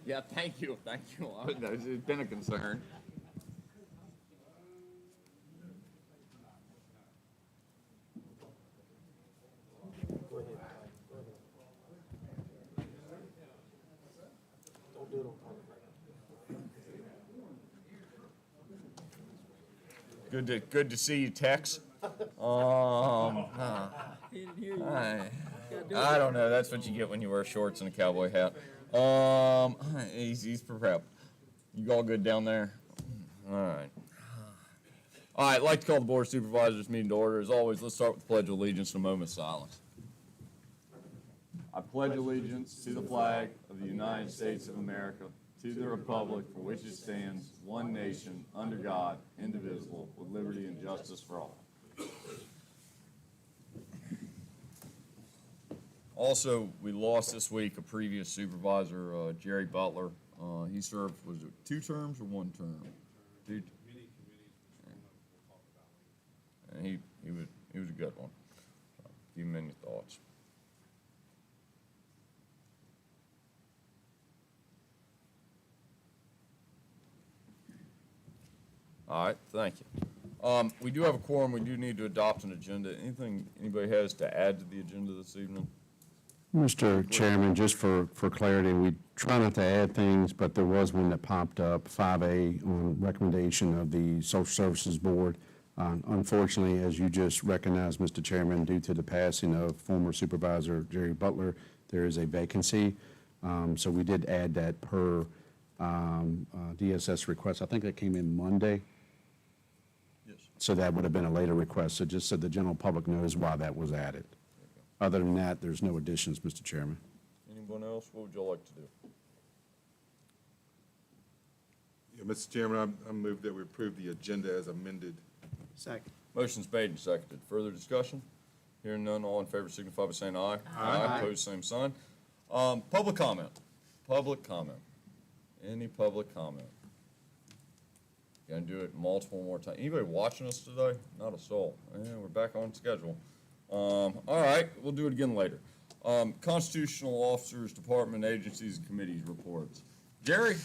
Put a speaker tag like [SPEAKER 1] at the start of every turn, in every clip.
[SPEAKER 1] Yeah, thank you. It's been a concern. Good to see you, Tex.
[SPEAKER 2] He didn't hear you.
[SPEAKER 1] I don't know. That's what you get when you wear shorts and a cowboy hat. He's prepped. You all good down there? All right. All right, I'd like to call the Board of Supervisors meeting to order. As always, let's start with the Pledge of Allegiance and a moment of silence. I pledge allegiance to the flag of the United States of America, to the republic for which it stands, one nation, under God, indivisible, with liberty and justice for all. Also, we lost this week a previous supervisor, Jerry Butler. He served, was it 2 terms or 1 term? 2. And he was a good one. So, a few many thoughts. All right, thank you. We do have a quorum. We do need to adopt an agenda. Anything anybody has to add to the agenda this evening?
[SPEAKER 3] Mr. Chairman, just for clarity, we try not to add things, but there was one that popped up, 5A, on recommendation of the Social Services Board. Unfortunately, as you just recognized, Mr. Chairman, due to the passing of former Supervisor Jerry Butler, there is a vacancy. So we did add that per DSS request. I think that came in Monday.
[SPEAKER 1] Yes.
[SPEAKER 3] So that would have been a later request. So just so the general public knows why that was added. Other than that, there's no additions, Mr. Chairman.
[SPEAKER 1] Anyone else? What would you like to do?
[SPEAKER 4] Yeah, Mr. Chairman, I move that we approve the agenda as amended.
[SPEAKER 2] Second.
[SPEAKER 1] Motion's made and seconded. Further discussion? Hearing none, all in favor signify by saying aye.
[SPEAKER 2] Aye.
[SPEAKER 1] Opposed, same sign. Public comment. Public comment. Any public comment? Gonna do it multiple more times. Anybody watching us today? Not a soul. Yeah, we're back on schedule. All right, we'll do it again later. Constitutional officers, department, agencies, and committees reports. Jerry?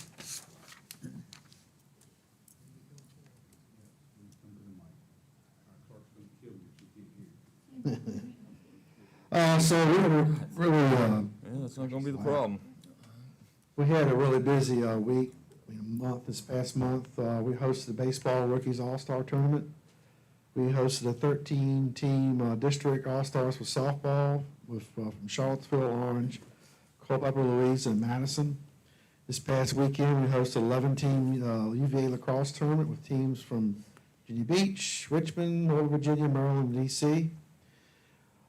[SPEAKER 5] So we had a really,
[SPEAKER 1] Yeah, that's not gonna be the problem.
[SPEAKER 5] we had a really busy week, this past month. We hosted the Baseball Rookies All-Star Tournament. We hosted a 13-team district All-Stars for softball from Charlottesville, Orange, Culpeper, Louise, and Madison. This past weekend, we hosted 11-team UVA lacrosse tournament with teams from Virginia Beach, Richmond, Northern Virginia, Maryland, and D.C.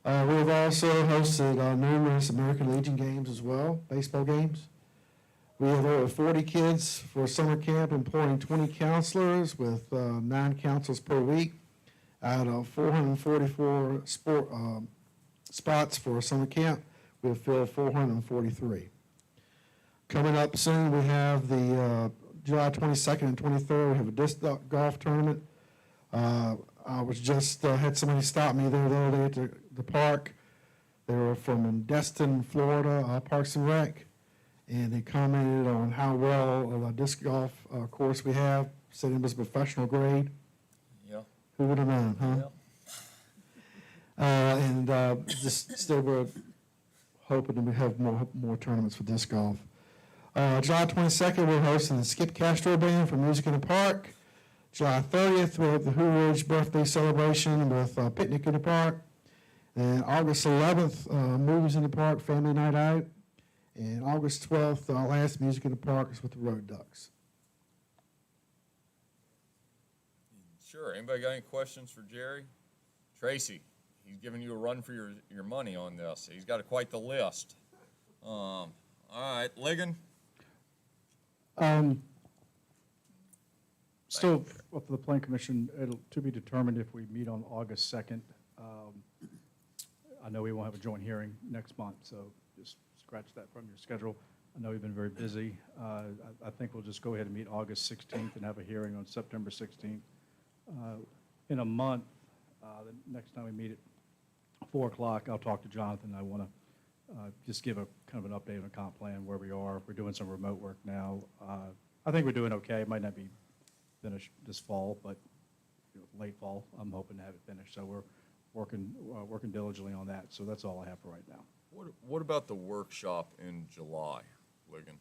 [SPEAKER 5] We have also hosted numerous American Legion games as well, baseball games. We have over 40 kids for summer camp, employing 20 counselors with 9 counselors per week out of 444 spots for summer camp. We have filled 443. Coming up soon, we have the July 22nd and 23rd, we have a disc golf tournament. I was just had somebody stop me there the other day at the park. They were from Destin, Florida, Parks and Rec, and they commented on how well of a disc golf course we have. Said it was professional grade.
[SPEAKER 1] Yeah.
[SPEAKER 5] Who would have known, huh?
[SPEAKER 1] Yeah.
[SPEAKER 5] And just still we're hoping that we have more tournaments for disc golf. July 22nd, we're hosting the Skip Castro Band for Music in the Park. July 30th, we have the Who Ridge birthday celebration with a picnic in the park. And August 11th, movies in the park, family night out. And August 12th, our last music in the park is with the Road Ducks.
[SPEAKER 1] Sure. Anybody got any questions for Jerry? Tracy, he's giving you a run for your money on this. He's got quite the list. All right, Ligon?
[SPEAKER 6] Still up to the Plan Commission, it'll to be determined if we meet on August 2nd. I know we won't have a joint hearing next month, so just scratch that from your schedule. I know you've been very busy. I think we'll just go ahead and meet August 16th and have a hearing on September 16th. In a month, the next time we meet at 4 o'clock, I'll talk to Jonathan. I want to just give a kind of an update on the comp plan, where we are. We're doing some remote work now. I think we're doing okay. It might not be finished this fall, but late fall, I'm hoping to have it finished. So we're working diligently on that. So that's all I have for right now.
[SPEAKER 1] What about the workshop in July, Ligon?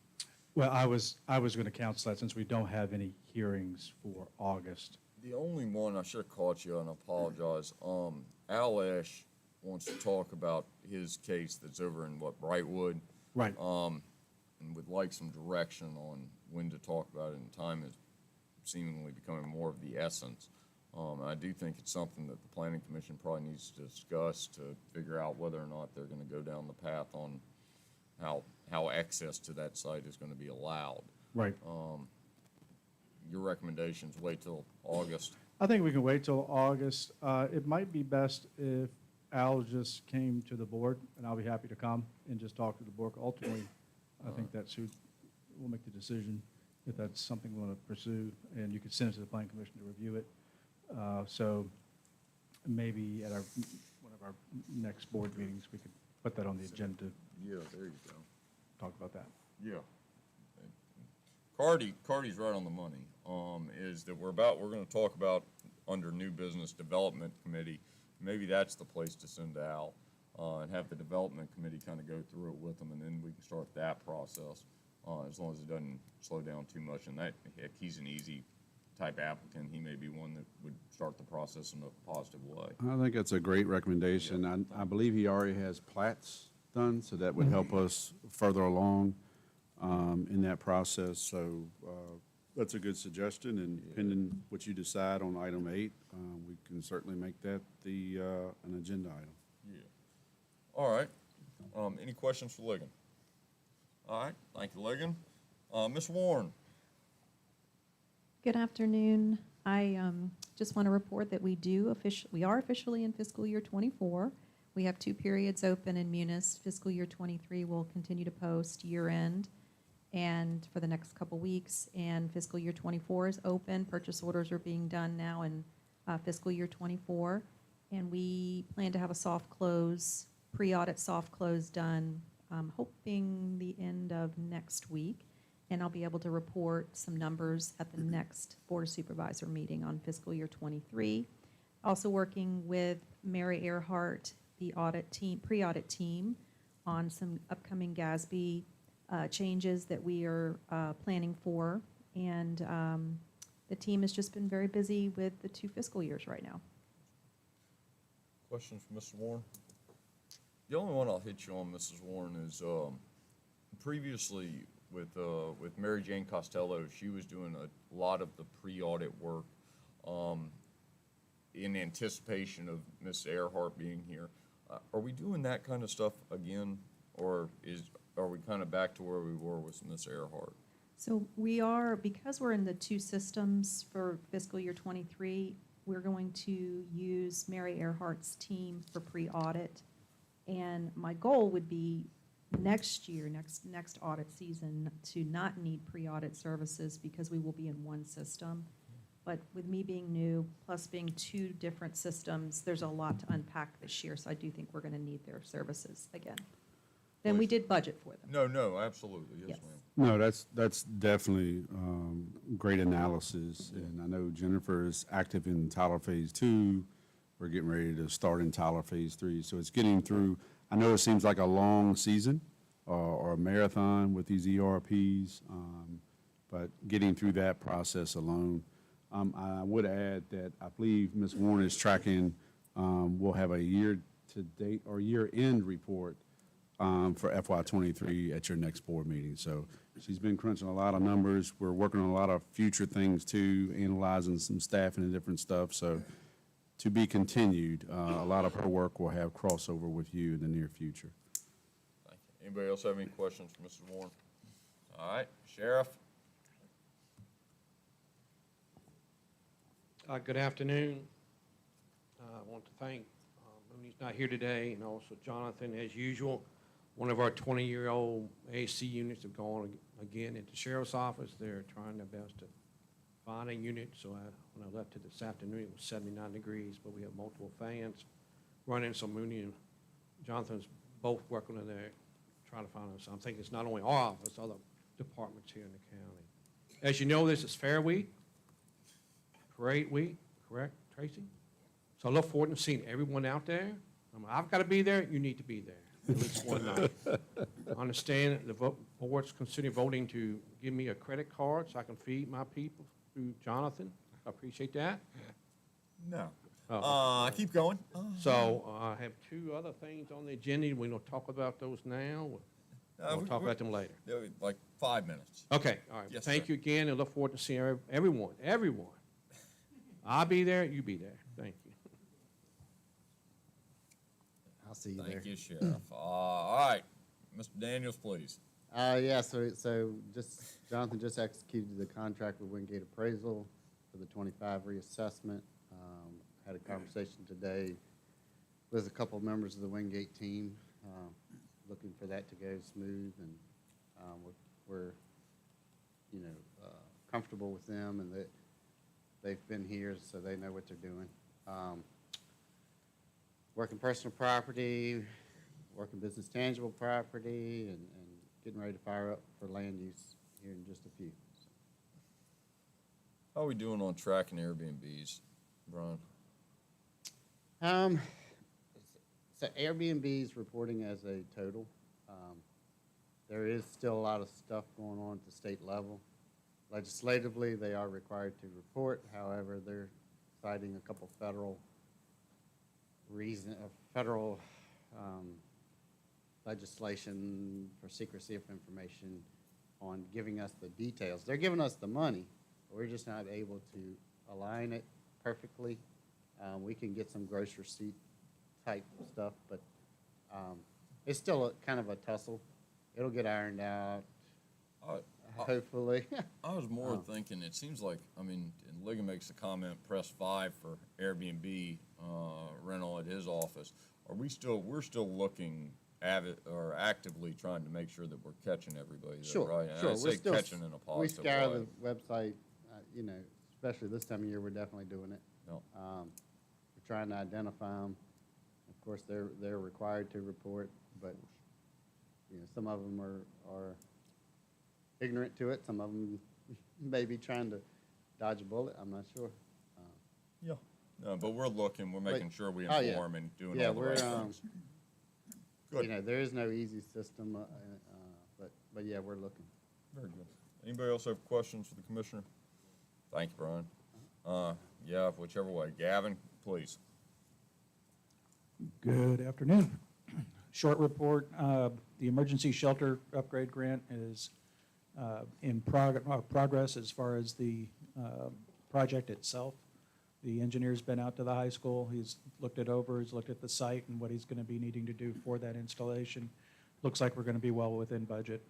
[SPEAKER 6] Well, I was going to cancel that since we don't have any hearings for August.
[SPEAKER 1] The only one, I should have caught you and I apologize. Al Ash wants to talk about his case that's over in Brightwood.
[SPEAKER 6] Right.
[SPEAKER 1] And would like some direction on when to talk about it, and time is seemingly becoming more of the essence. I do think it's something that the Planning Commission probably needs to discuss to figure out whether or not they're gonna go down the path on how access to that site is gonna be allowed.
[SPEAKER 6] Right.
[SPEAKER 1] Your recommendations, wait till August.
[SPEAKER 6] I think we can wait till August. It might be best if Al just came to the board, and I'll be happy to come and just talk to the board. Ultimately, I think we'll make the decision if that's something we want to pursue, and you could send it to the Planning Commission to review it. So maybe at one of our next board meetings, we could put that on the agenda to
[SPEAKER 1] Yeah, there you go.
[SPEAKER 6] talk about that.
[SPEAKER 1] Yeah. Cardy's right on the money, is that we're gonna talk about under new business development committee, maybe that's the place to send Al, and have the development committee kind of go through it with them, and then we can start that process, as long as it doesn't slow down too much, and that, heck, he's an easy type applicant, he may be one that would start the process in a positive way.
[SPEAKER 3] I think that's a great recommendation. I believe he already has plats done, so that would help us further along in that process. So that's a good suggestion, and pending what you decide on item 8, we can certainly make that an agenda item.
[SPEAKER 1] Yeah. All right. Any questions for Ligon? All right, thank you, Ligon. Ms. Warren?
[SPEAKER 2] Good afternoon. I just want to report that we are officially in fiscal year '24. We have 2 periods open in Munis. Fiscal year '23 will continue to post year end and for the next couple weeks. And fiscal year '24 is open. Purchase orders are being done now in fiscal year '24. And we plan to have a soft close, pre-audit soft close done, hoping the end of next week. And I'll be able to report some numbers at the next Board of Supervisor meeting on fiscal year '23. Also working with Mary Earhart, the audit team, pre-audit team, on some upcoming GASB changes that we are planning for. And the team has just been very busy with the 2 fiscal years right now.
[SPEAKER 1] Questions for Mr. Warren? The only one I'll hit you on, Mrs. Warren, is previously with Mary Jane Costello, she was doing a lot of the pre-audit work in anticipation of Ms. Earhart being here. Are we doing that kind of stuff again, or are we kind of back to where we were with Ms. Earhart?
[SPEAKER 2] So we are, because we're in the 2 systems for fiscal year '23, we're going to use Mary Earhart's team for pre-audit. And my goal would be next year, next audit season, to not need pre-audit services because we will be in 1 system. But with me being new, plus being 2 different systems, there's a lot to unpack this year, so I do think we're gonna need their services again. Then we did budget for them.
[SPEAKER 1] No, absolutely, yes,
[SPEAKER 2] Yes.
[SPEAKER 1] ma'am.
[SPEAKER 3] No, that's definitely great analysis, and I know Jennifer is active in Tyler Phase 2. We're getting ready to start in Tyler Phase 3, so it's getting through. I know it seems like a long season or a marathon with these ERPs, but getting through that process alone. I would add that I believe Ms. Warren is tracking, we'll have a year-to-date or year-end report for FY '23 at your next board meeting. So she's been crunching a lot of numbers. We're working on a lot of future things too, analyzing some staffing and different stuff. So to be continued, a lot of her work will have crossover with you in the near future.
[SPEAKER 1] Thank you. Anybody else have any questions for Mrs. Warren? All right, Sheriff?
[SPEAKER 7] Good afternoon. I want to thank Mooney's not here today, and also Jonathan, as usual. One of our 20-year-old AC units have gone again at the sheriff's office. They're trying their best to find a unit. So when I left it this afternoon, it was 79 degrees, but we have multiple fans running. So Mooney and Jonathan's both working on there, trying to find out. So I'm thinking it's not only our office, other departments here in the county. As you know, this is Fair Week, Parade Week, correct, Tracy? So I look forward to seeing everyone out there. I've got to be there, you need to be there, at least one night. I understand that the board's considering voting to give me a credit card so I can feed my people through Jonathan. I appreciate that.
[SPEAKER 1] No.
[SPEAKER 7] Oh,
[SPEAKER 1] Keep going.
[SPEAKER 7] So I have two other things on the agenda. We don't talk about those now. We'll talk about them later.
[SPEAKER 1] Like 5 minutes.
[SPEAKER 7] Okay, all right.
[SPEAKER 1] Yes,
[SPEAKER 7] Thank
[SPEAKER 1] sir.
[SPEAKER 7] you again, and look forward to seeing everyone. I'll be there, you be there. Thank you.
[SPEAKER 8] I'll see you there.
[SPEAKER 1] Thank you, Sheriff. All right, Mr. Daniels, please.
[SPEAKER 8] Yeah, so Jonathan just executed the contract with Wingate Appraisal for the 25 reassessment. Had a conversation today with a couple of members of the Wingate team, looking for that to go smooth, and we're comfortable with them, and that they've been here, so they know what they're doing. Working personal property, working business tangible property, and getting ready to fire up for land use here in just a few.
[SPEAKER 1] How are we doing on tracking Airbnbs, Brian?
[SPEAKER 8] So Airbnb's reporting as a total. There is still a lot of stuff going on at the state level. Legislatively, they are required to report. However, they're citing a couple federal legislation for secrecy of information on giving us the details. They're giving us the money, but we're just not able to align it perfectly. We can get some gross receipt type stuff, but it's still kind of a tussle. It'll get ironed out, hopefully.
[SPEAKER 1] I was more thinking, it seems like, and Ligon makes the comment, press 5 for Airbnb rental at his office. We're still looking actively trying to make sure that we're catching everybody,
[SPEAKER 8] Sure,
[SPEAKER 1] right? And
[SPEAKER 8] sure.
[SPEAKER 1] I say catching in a
[SPEAKER 8] We
[SPEAKER 1] positive
[SPEAKER 8] scour
[SPEAKER 1] way.
[SPEAKER 8] the website, especially this time of year, we're definitely doing it.
[SPEAKER 1] No.
[SPEAKER 8] We're trying to identify them. Of course, they're required to report, but, some of them are ignorant to it. Some of them may be trying to dodge a bullet. I'm not sure.
[SPEAKER 1] Yeah. No, but we're looking, we're making sure we
[SPEAKER 8] oh, yeah.
[SPEAKER 1] inform and doing
[SPEAKER 8] Yeah,
[SPEAKER 1] all the right
[SPEAKER 8] we're,
[SPEAKER 1] things. Good.
[SPEAKER 8] There is no easy system, but yeah, we're looking.
[SPEAKER 1] Very good. Anybody else have questions for the commissioner? Thank you, Brian. Yeah, whichever way. Gavin, please.
[SPEAKER 6] Good afternoon. Short report, the emergency shelter upgrade grant is in progress as far as the project itself. The engineer's been out to the high school. He's looked it over, he's looked at the site and what he's going to be needing to do for that installation. Looks like we're going to be well within budget.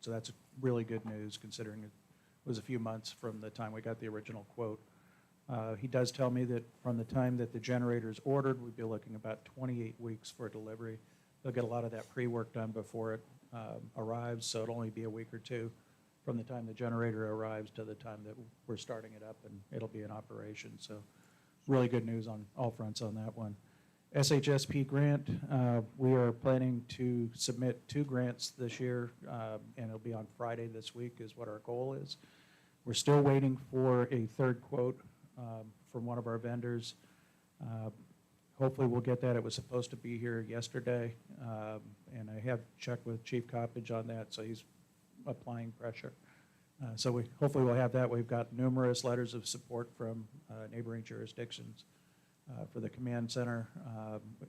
[SPEAKER 6] So that's really good news considering it was a few months from the time we got the original quote. He does tell me that from the time that the generator is ordered, we'd be looking about 28 weeks for delivery. They'll get a lot of that pre-work done before it arrives, so it'll only be a week or two from the time the generator arrives to the time that we're starting it up, and it'll be in operation. So really good news on all fronts on that one. SHSP grant, we are planning to submit 2 grants this year, and it'll be on Friday this week is what our goal is. We're still waiting for a third quote from one of our vendors. Hopefully we'll get that. It was supposed to be here yesterday, and I have checked with Chief Coppage on that, so he's applying pressure. So hopefully we'll have that. We've got numerous letters of support from neighboring jurisdictions for the command center,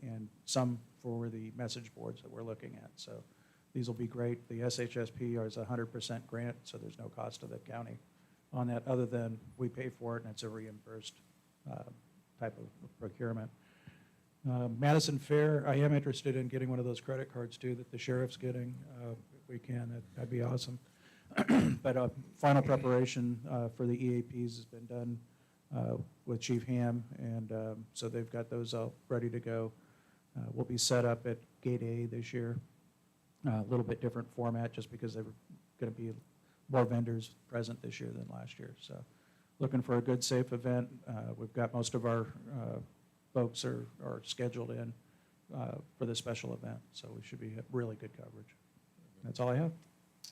[SPEAKER 6] and some for the message boards that we're looking at. So these will be great. The SHSP is a 100% grant, so there's no cost to the county on that other than we pay for it and it's a reimbursed type of procurement. Madison Fair, I am interested in getting one of those credit cards too that the sheriff's getting. If we can, that'd be awesome. But final preparation for the EAPs has been done with Chief Ham, and so they've got those all ready to go. We'll be set up at Gate A this year. A little bit different format just because there were going to be more vendors present this year than last year. So looking for a good, safe event. We've got most of our folks are scheduled in for this special event. So we should be really good coverage. That's all I have.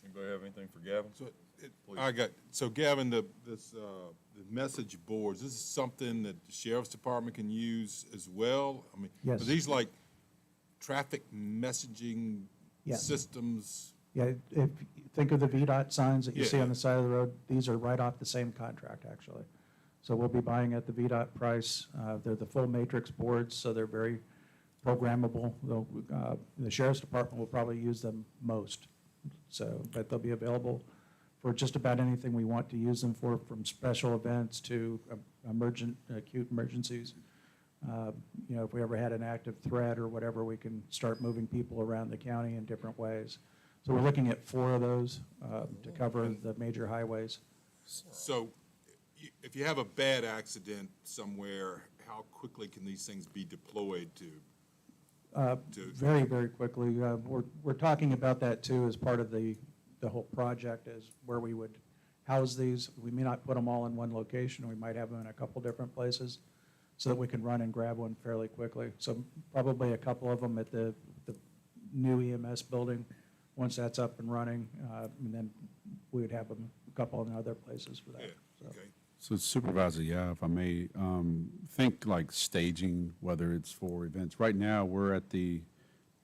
[SPEAKER 1] Anybody have anything for Gavin?
[SPEAKER 4] So Gavin, the message boards, this is something that the sheriff's department can use as well? I mean,
[SPEAKER 6] Yes.
[SPEAKER 4] are these like traffic messaging
[SPEAKER 6] Yes.
[SPEAKER 4] systems?
[SPEAKER 6] Yeah, if you think of the VDOT signs that you see
[SPEAKER 4] Yeah.
[SPEAKER 6] on the side of the road, these are right off the same contract, actually. So we'll be buying at the VDOT price. They're the full matrix boards, so they're very programmable. The sheriff's department will probably use them most. So, but they'll be available for just about anything we want to use them for, from special events to acute emergencies. You know, if we ever had an active threat or whatever, we can start moving people around the county in different ways. So we're looking at 4 of those to cover the major highways.
[SPEAKER 4] So if you have a bad accident somewhere, how quickly can these things be deployed to?
[SPEAKER 6] Very, very quickly. We're talking about that too as part of the whole project, is where we would house these. We may not put them all in one location. We might have them in a couple different places so that we can run and grab one fairly quickly. So probably a couple of them at the new EMS building, once that's up and running, and then we would have them a couple in other places for that.
[SPEAKER 4] Yeah,
[SPEAKER 6] So.
[SPEAKER 4] okay.
[SPEAKER 3] So Supervisor, yeah, if I may, think like staging, whether it's for events. Right now, we're at the,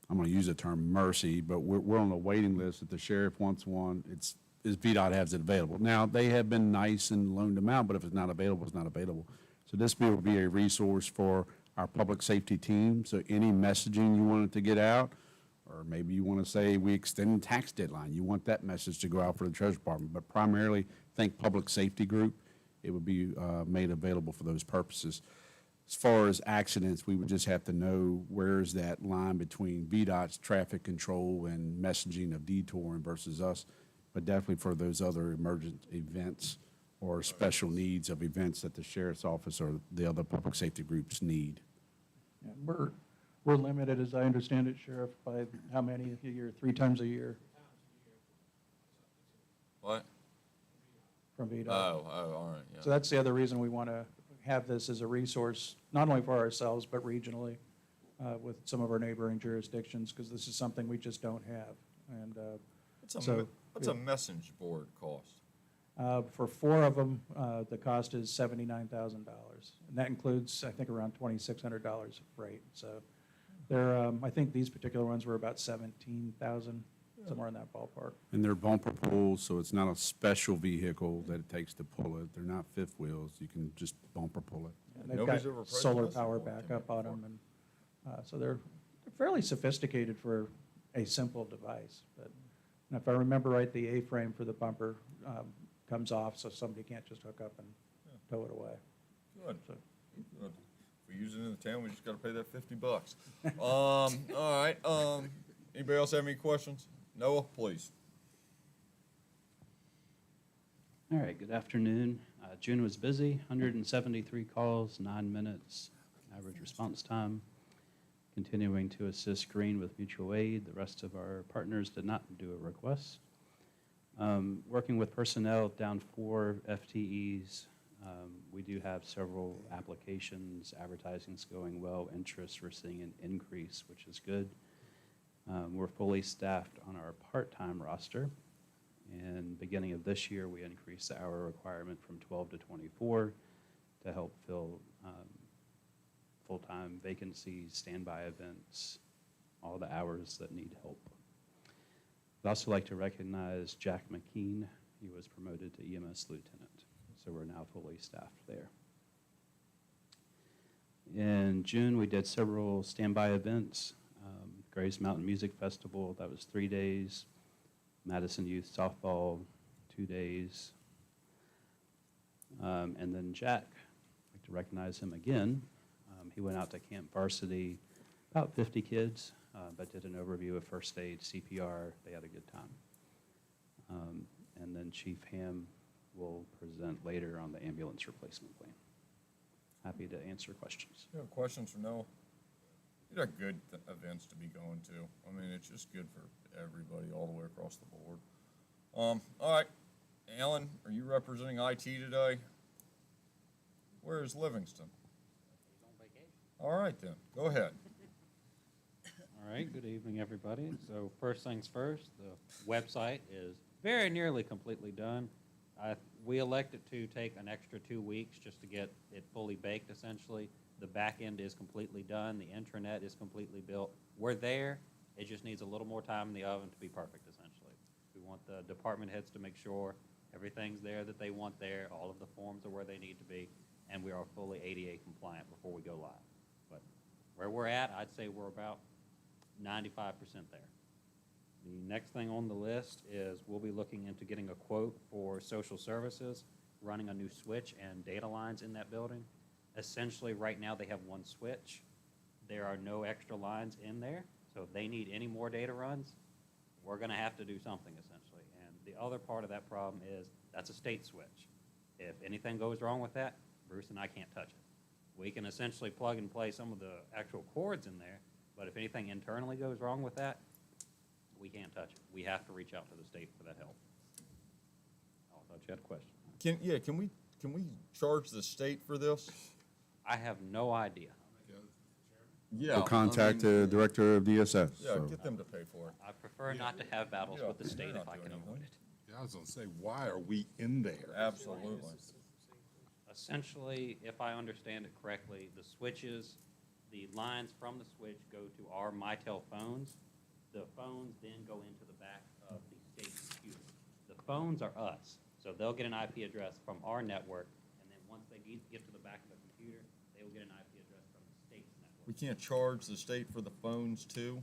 [SPEAKER 3] I'm going to use the term mercy, but we're on a waiting list. If the sheriff wants one, VDOT has it available. Now, they have been nice and loaned them out, but if it's not available, it's not available. So this will be a resource for our public safety team. So any messaging you wanted to get out, or maybe you want to say we extend the tax deadline. You want that message to go out for the Treasury Department, but primarily think public safety group. It would be made available for those purposes. As far as accidents, we would just have to know where's that line between VDOT's traffic control and messaging of detouring versus us, but definitely for those other emergent events or special needs of events that the sheriff's office or the other public safety groups need.
[SPEAKER 6] Yeah, we're limited, as I understand it, Sheriff, by how many a year? 3 times a year
[SPEAKER 1] What?
[SPEAKER 6] from VDOT.
[SPEAKER 1] Oh, all right, yeah.
[SPEAKER 6] So that's the other reason we want to have this as a resource, not only for ourselves, but regionally with some of our neighboring jurisdictions, because this is something we just don't have. And
[SPEAKER 1] What's a message board cost?
[SPEAKER 6] for 4 of them, the cost is $79,000. And that includes, I think, around $2,600 of freight. So they're, I think these particular ones were about $17,000, somewhere in that ballpark.
[SPEAKER 3] And they're bumper pulls, so it's not a special vehicle that it takes to pull it. They're not fifth wheels. You can just bumper pull it.
[SPEAKER 6] And they've
[SPEAKER 1] Nobody's
[SPEAKER 6] got
[SPEAKER 1] ever priced
[SPEAKER 6] solar
[SPEAKER 1] this
[SPEAKER 6] power
[SPEAKER 1] before,
[SPEAKER 6] backup
[SPEAKER 1] Tim,
[SPEAKER 6] on them, and so they're fairly sophisticated for a simple device. But if I remember right, the A-frame for the bumper comes off, so somebody can't just hook up and tow it away.
[SPEAKER 1] Good.
[SPEAKER 6] So,
[SPEAKER 1] Good. If we use it in the town, we just gotta pay that $50. All right, anybody else have any questions? Noah, please.
[SPEAKER 9] All right, good afternoon. June was busy, 173 calls, 9 minutes average response time. Continuing to assist Green with mutual aid. The rest of our partners did not do a request. Working with personnel, down 4 FTEs. We do have several applications. Advertising's going well. Interest, we're seeing an increase, which is good. We're fully staffed on our part-time roster. And beginning of this year, we increased the hour requirement from 12 to 24 to help fill full-time vacancies, standby events, all the hours that need help. I'd also like to recognize Jack McKean. He was promoted to EMS lieutenant, so we're now fully staffed there. In June, we did several standby events. Grays Mountain Music Festival, that was 3 days. Madison Youth Softball, 2 days. And then Jack, I'd like to recognize him again. He went out to Camp Varsity, about 50 kids, but did an overview of first aid, CPR. They had a good time. And then Chief Ham will present later on the ambulance replacement plan. Happy to answer questions.
[SPEAKER 1] You have questions for Noah? These are good events to be going to. I mean, it's just good for everybody all the way across the board. All right, Alan, are you representing IT today? Where is Livingston?
[SPEAKER 10] He's on vacation.
[SPEAKER 1] All right then, go ahead.
[SPEAKER 10] All right, good evening, everybody. So first things first, the website is very nearly completely done. We elected to take an extra 2 weeks just to get it fully baked, essentially. The back end is completely done. The intranet is completely built. We're there. It just needs a little more time in the oven to be perfect, essentially. We want the department heads to make sure everything's there that they want there, all of the forms are where they need to be, and we are fully ADA compliant before we go live. But where we're at, I'd say we're about 95% there. The next thing on the list is we'll be looking into getting a quote for social services, running a new switch and data lines in that building. Essentially, right now, they have one switch. There are no extra lines in there, so if they need any more data runs, we're gonna have to do something, essentially. And the other part of that problem is that's a state switch. If anything goes wrong with that, Bruce and I can't touch it. We can essentially plug and play some of the actual cords in there, but if anything internally goes wrong with that, we can't touch it. We have to reach out to the state for that help. Oh, I thought you had a question.
[SPEAKER 1] Can we charge the state for this?
[SPEAKER 10] I have no idea.
[SPEAKER 1] Yeah.
[SPEAKER 3] We'll contact the director of DSS.
[SPEAKER 1] Yeah,
[SPEAKER 3] so.
[SPEAKER 1] get them to pay for it.
[SPEAKER 10] I prefer not to have battles
[SPEAKER 1] Yeah,
[SPEAKER 10] with the state
[SPEAKER 1] they're
[SPEAKER 10] if
[SPEAKER 1] not
[SPEAKER 10] I can
[SPEAKER 1] doing
[SPEAKER 10] avoid
[SPEAKER 1] anything.
[SPEAKER 10] it.
[SPEAKER 4] Yeah, I was gonna say, why are we in there?
[SPEAKER 1] Absolutely.
[SPEAKER 10] Essentially, if I understand it correctly, the switches, the lines from the switch go to our Mitel phones. The phones then go into the back of the state computer. The phones are us, so they'll get an IP address from our network, and then once they get to the back of the computer, they will get an IP address from the state's network.
[SPEAKER 1] We can't charge the state for the phones too?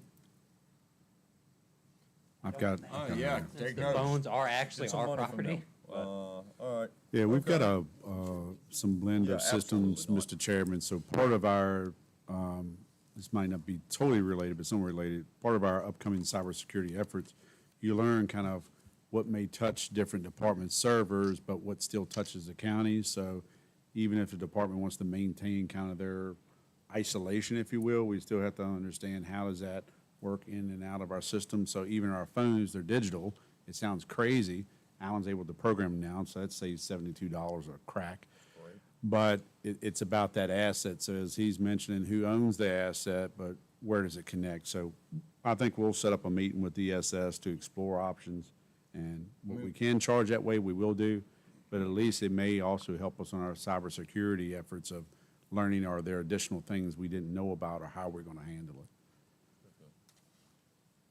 [SPEAKER 3] I've got.
[SPEAKER 1] Oh,
[SPEAKER 3] I've got
[SPEAKER 1] yeah,
[SPEAKER 3] that.
[SPEAKER 10] Since
[SPEAKER 1] take
[SPEAKER 10] the
[SPEAKER 1] notes.
[SPEAKER 10] phones are actually
[SPEAKER 1] Get some
[SPEAKER 10] our
[SPEAKER 1] money from
[SPEAKER 10] property.
[SPEAKER 1] them. All right.
[SPEAKER 3] Yeah, we've got
[SPEAKER 1] Okay.
[SPEAKER 3] some blend
[SPEAKER 1] Yeah,
[SPEAKER 3] of systems,
[SPEAKER 1] absolutely not.
[SPEAKER 3] Mr. Chairman. So part of our, this might not be totally related, but somewhat related, part of our upcoming cybersecurity efforts, you learn kind of what may touch different department servers, but what still touches the county. So even if the department wants to maintain kind of their isolation, if you will, we still have to understand how does that work in and out of our system. So even our phones, they're digital. It sounds crazy. Alan's able to program them now, so that saves $72 a crack. But it's about that asset. So as he's mentioning, who owns the asset, but where does it connect? So I think we'll set up a meeting with DSS to explore options. And what we can charge that way, we will do. But at least it may also help us on our cybersecurity efforts of learning, are there additional things we didn't know about or how we're going to handle it.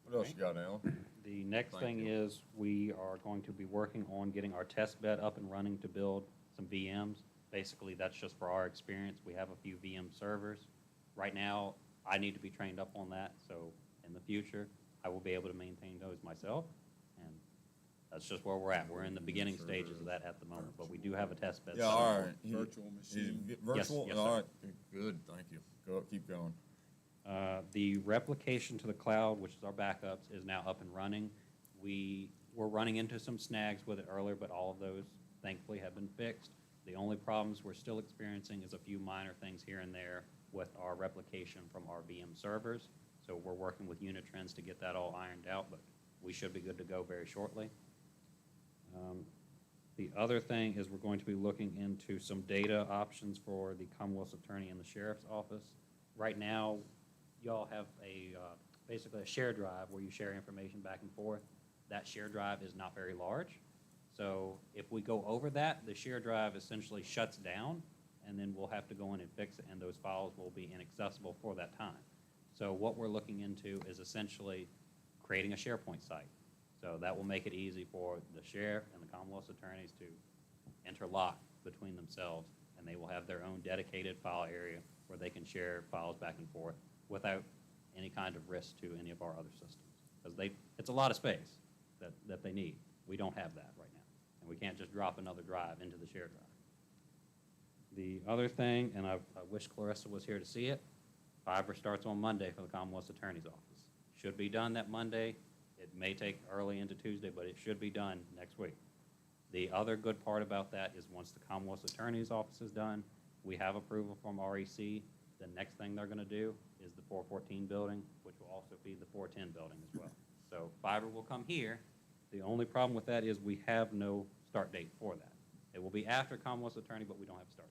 [SPEAKER 1] What else you got, Alan?
[SPEAKER 10] The next
[SPEAKER 1] Thank
[SPEAKER 10] thing
[SPEAKER 1] you.
[SPEAKER 10] is we are going to be working on getting our test bed up and running to build some VMs. Basically, that's just for our experience. We have a few VM servers. Right now, I need to be trained up on that, so in the future, I will be able to maintain those myself. And that's just where we're at. We're in the beginning stages of that at the moment, but we do have a test bed.
[SPEAKER 1] Yeah,
[SPEAKER 10] set up.
[SPEAKER 1] all right.
[SPEAKER 4] Virtual machine.
[SPEAKER 1] Virtual,
[SPEAKER 10] yes,
[SPEAKER 1] all
[SPEAKER 10] sir.
[SPEAKER 1] right, good, thank you. Keep going.
[SPEAKER 10] The replication to the cloud, which is our backups, is now up and running. We were running into some snags with it earlier, but all of those thankfully have been fixed. The only problems we're still experiencing is a few minor things here and there with our replication from our VM servers. So we're working with Unitrends to get that all ironed out, but we should be good to go very shortly. The other thing is we're going to be looking into some data options for the Commonwealth's Attorney and the Sheriff's Office. Right now, y'all have basically a share drive where you share information back and forth. That share drive is not very large. So if we go over that, the share drive essentially shuts down, and then we'll have to go in and fix it, and those files will be inaccessible for that time. So what we're looking into is essentially creating a SharePoint site. So that will make it easy for the sheriff and the Commonwealth's attorneys to interlock between themselves, and they will have their own dedicated file area where they can share files back and forth without any kind of risk to any of our other systems. Because it's a lot of space that they need. We don't have that right now. And we can't just drop another drive into the shared drive. The other thing, and I wish Clarissa was here to see it, fiber starts on Monday for the Commonwealth's Attorney's Office. Should be done that Monday. It may take early into Tuesday, but it should be done next week. The other good part about that is once the Commonwealth's Attorney's Office is done, we have approval from REC. The next thing they're going to do is the 414 building, which will also feed the 410 building as well. So fiber will come here. The only problem with that is we have no start date for that. It will be after Commonwealth's Attorney, but we don't have a start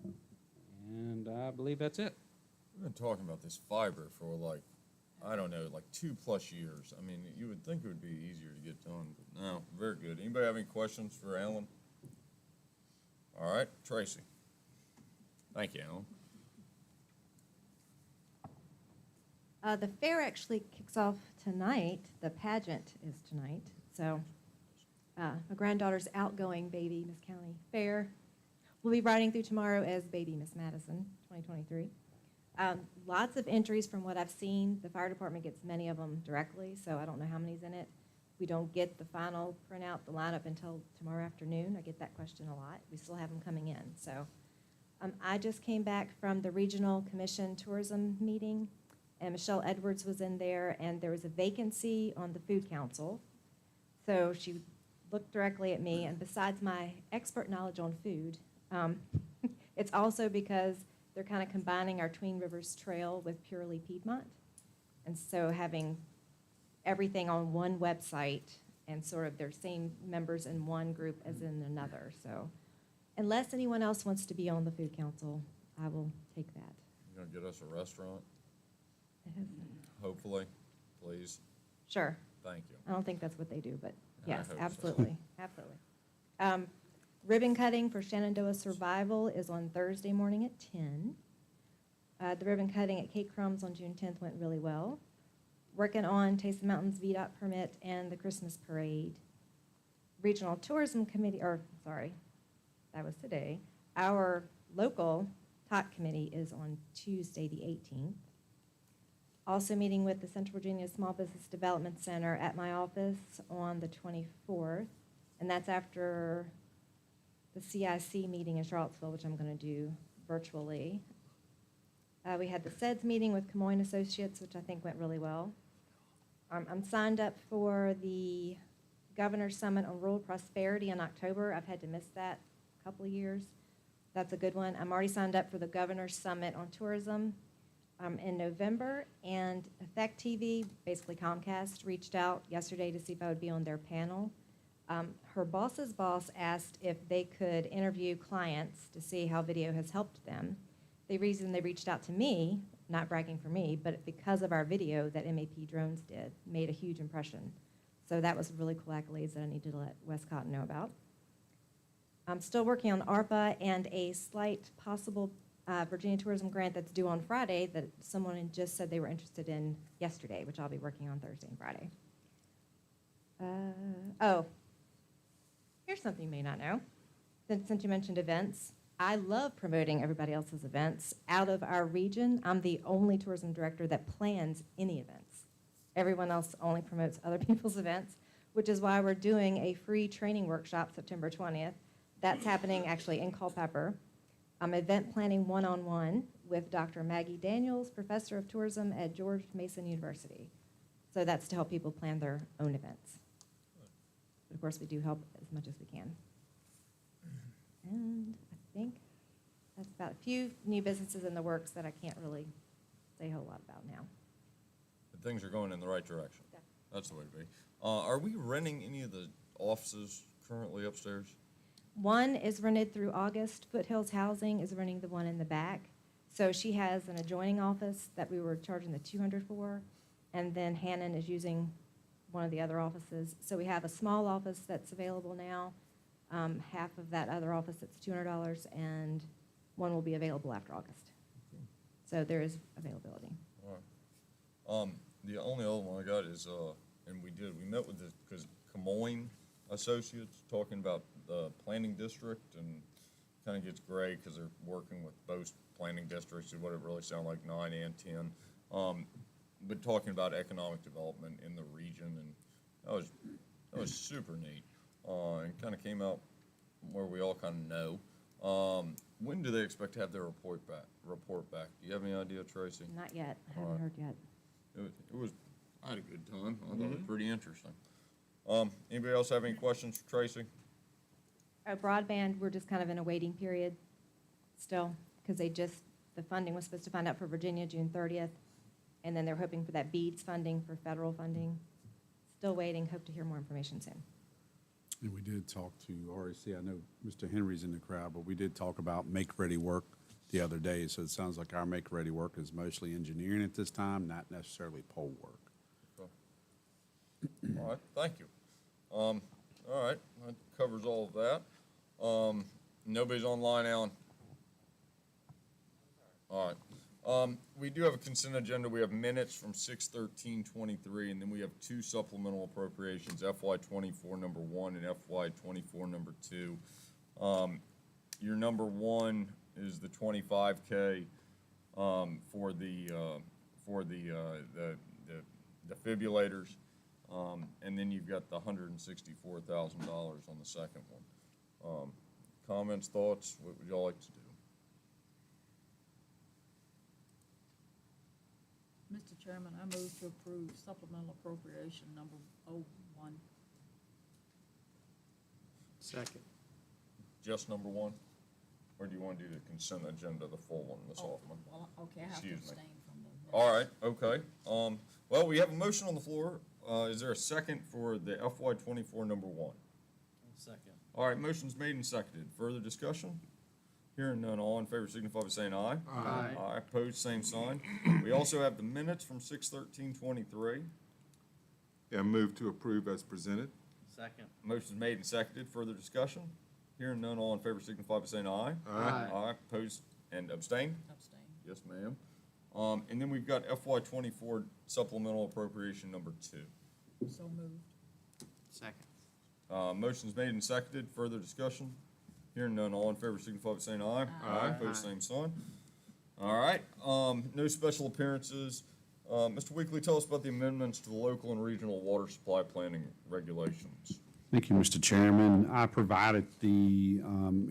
[SPEAKER 10] date. And I believe that's it.
[SPEAKER 1] We've been talking about this fiber for like, I don't know, like 2+ years. I mean, you would think it would be easier to get done, but no, very good. Anybody have any questions for Alan? All right, Tracy. Thank you, Alan.
[SPEAKER 11] The fair actually kicks off tonight. The pageant is tonight. So my granddaughter's outgoing baby, Miss County Fair, will be riding through tomorrow as baby Miss Madison, 2023. Lots of entries from what I've seen. The fire department gets many of them directly, so I don't know how many's in it. We don't get the final printout, the lineup, until tomorrow afternoon. I get that question a lot. We still have them coming in. So I just came back from the Regional Commission Tourism meeting, and Michelle Edwards was in there, and there was a vacancy on the Food Council. So she looked directly at me, and besides my expert knowledge on food, it's also because they're kind of combining our Twin Rivers Trail with Purely Piedmont. And so having everything on one website and sort of their same members in one group as in another. So unless anyone else wants to be on the Food Council, I will take that.
[SPEAKER 1] You gonna get us a restaurant?
[SPEAKER 11] It has-
[SPEAKER 1] Hopefully, please.
[SPEAKER 11] Sure.
[SPEAKER 1] Thank you.
[SPEAKER 11] I don't think that's what they do, but
[SPEAKER 1] I
[SPEAKER 11] yes,
[SPEAKER 1] hope so.
[SPEAKER 11] absolutely, absolutely. Ribbon cutting for Shenandoah Survival is on Thursday morning at 10. The ribbon cutting at Cake Crumbs on June 10th went really well. Working on Taste of the Mountains VDOT permit and the Christmas parade. Regional Tourism Committee, that was today. Our local TOC committee is on Tuesday, the 18th. Also meeting with the Central Virginia Small Business Development Center at my office on the 24th, and that's after the CIC meeting in Charlottesville, which I'm going to do virtually. We had the SEDS meeting with Camoin Associates, which I think went really well. I'm signed up for the Governor's Summit on Rural Prosperity in October. I've had to miss that a couple of years. That's a good one. I'm already signed up for the Governor's Summit on Tourism in November. And Effect TV, basically Comcast, reached out yesterday to see if I would be on their panel. Her boss's boss asked if they could interview clients to see how video has helped them. The reason they reached out to me, not bragging for me, but because of our video that MAP Drones did, made a huge impression. So that was really cool accolades that I need to let Westcott know about. I'm still working on ARPA and a slight possible Virginia Tourism grant that's due on Friday that someone just said they were interested in yesterday, which I'll be working on Thursday and Friday. Here's something you may not know. Since you mentioned events, I love promoting everybody else's events. Out of our region, I'm the only tourism director that plans any events. Everyone else only promotes other people's events, which is why we're doing a free training workshop September 20th. That's happening actually in Culpeper. Event planning 1-on-1 with Dr. Maggie Daniels, Professor of Tourism at George Mason University. So that's to help people plan their own events. But of course, we do help as much as we can. And I think that's about a few new businesses in the works that I can't really say a whole lot about now.
[SPEAKER 1] But things are going in the right direction.
[SPEAKER 11] Yeah.
[SPEAKER 1] That's the way to be. Are we renting any of the offices currently upstairs?
[SPEAKER 11] One is rented through August. Foothills Housing is renting the one in the back. So she has an adjoining office that we were charging the $200 for, and then Hannon is using one of the other offices. So we have a small office that's available now, half of that other office that's $200, and one will be available after August. So there is availability.
[SPEAKER 1] All right. The only other one I got is, and we met with because Camoin Associates talking about the planning district, and kind of gets gray because they're working with both planning districts and what it really sound like 9 and 10. But talking about economic development in the region, and that was super neat. And kind of came out where we all kind of know. When do they expect to have their report back? Do you have any idea, Tracy?
[SPEAKER 11] Not yet. I
[SPEAKER 1] All
[SPEAKER 11] haven't
[SPEAKER 1] right.
[SPEAKER 11] heard yet.
[SPEAKER 1] It was, I had a good time. I thought it was pretty interesting. Anybody else have any questions for Tracy?
[SPEAKER 11] Broadband, we're just kind of in a waiting period still, because the funding was supposed to find out for Virginia June 30th, and then they're hoping for that BEADS funding for federal funding. Still waiting, hope to hear more information soon.
[SPEAKER 3] And we did talk to REC. I know Mr. Henry's in the crowd, but we did talk about make-ready work the other day. So it sounds like our make-ready work is mostly engineering at this time, not necessarily pole work.
[SPEAKER 1] All right, thank you. All right, that covers all of that. Nobody's online, Alan? All right. We do have a consent agenda. We have minutes from 6/13/23, and then we have two supplemental appropriations, FY '24 number 1 and FY '24 number 2. Your number 1 is the 25K for the defibrillators, and then you've got the $164,000 on the second one. Comments, thoughts? What would y'all like to do?
[SPEAKER 12] Mr. Chairman, I move to approve supplemental appropriation number 01.
[SPEAKER 7] Second.
[SPEAKER 1] Just number 1? Or do you want to do the consent agenda, the full one, Ms.
[SPEAKER 12] Oh,
[SPEAKER 1] Hoffman?
[SPEAKER 12] well, okay, I have to
[SPEAKER 1] Excuse me.
[SPEAKER 12] abstain from the minutes.
[SPEAKER 1] All right, okay. Well, we have a motion on the floor. Is there a second for the FY '24 number 1?
[SPEAKER 12] Second.
[SPEAKER 1] All right, motion's made and seconded. Further discussion? Hearing none, all in favor signify by saying aye.
[SPEAKER 7] Aye.
[SPEAKER 1] Aye, opposed, same sign. We also have the minutes from 6/13/23.
[SPEAKER 4] Yeah, move to approve as presented.
[SPEAKER 12] Second.
[SPEAKER 1] Motion's made and seconded. Further discussion? Hearing none, all in favor signify by saying aye.
[SPEAKER 4] Aye.
[SPEAKER 1] Aye, opposed, and abstain?
[SPEAKER 12] Abstain.
[SPEAKER 1] Yes, ma'am. And then we've got FY '24 supplemental appropriation number 2.
[SPEAKER 12] So moved.
[SPEAKER 7] Second.
[SPEAKER 1] Motion's made and seconded. Further discussion? Hearing none, all in favor signify by saying aye.
[SPEAKER 12] Aye.
[SPEAKER 1] Opposed, same sign. All right, no special appearances. Mr. Weekly, tell us about the amendments to the local and regional water supply planning regulations.
[SPEAKER 3] Thank you, Mr. Chairman. I provided the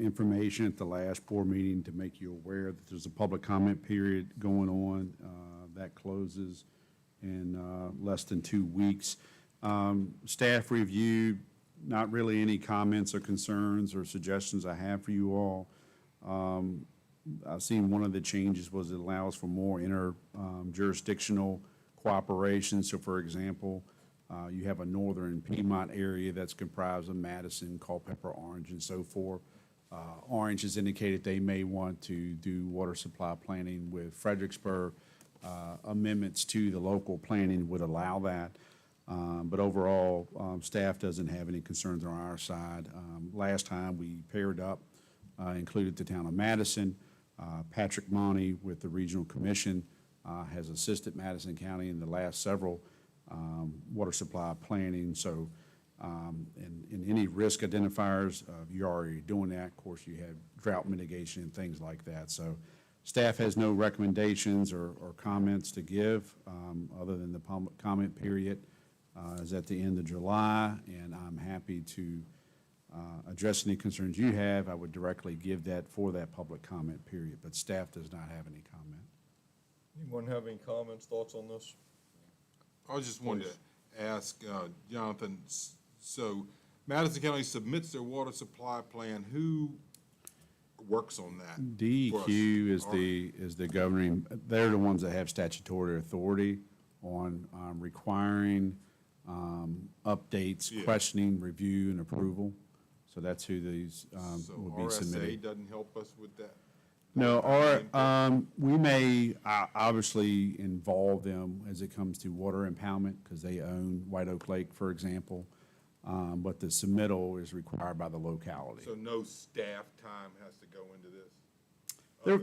[SPEAKER 3] information at the last board meeting to make you aware that there's a public comment period going on. That closes in less than 2 weeks. Staff review, not really any comments or concerns or suggestions I have for you all. I've seen one of the changes was it allows for more inter-jurisdictional cooperation. So for example, you have a northern Piedmont area that's comprised of Madison, Culpeper, Orange, and so forth. Orange has indicated they may want to do water supply planning with Fredericksburg. Amendments to the local planning would allow that. But overall, staff doesn't have any concerns on our side. Last time we paired up, included the town of Madison. Patrick Monty with the Regional Commission has assisted Madison County in the last several water supply planning. So in any risk identifiers, you're already doing that. Of course, you have drought mitigation and things like that. So staff has no recommendations or comments to give other than the public comment period is at the end of July, and I'm happy to address any concerns you have. I would directly give that for that public comment period, but staff does not have any comment.
[SPEAKER 1] Anyone have any comments, thoughts on this?
[SPEAKER 4] I just wanted to ask Jonathan, so Madison County submits their water supply plan. Who works on that? for us?
[SPEAKER 3] DEQ is the governing, they're the ones that have statutory authority on requiring updates,
[SPEAKER 4] Yeah.
[SPEAKER 3] questioning, review, and approval. So that's who these
[SPEAKER 4] So
[SPEAKER 3] would be
[SPEAKER 4] RSA
[SPEAKER 3] submitted.
[SPEAKER 4] doesn't help us with that?
[SPEAKER 3] No, we may obviously involve them as it comes to water impoundment because they own White Oak Lake, for example. But the submittal is required by the locality.
[SPEAKER 4] So no staff time has to go into this?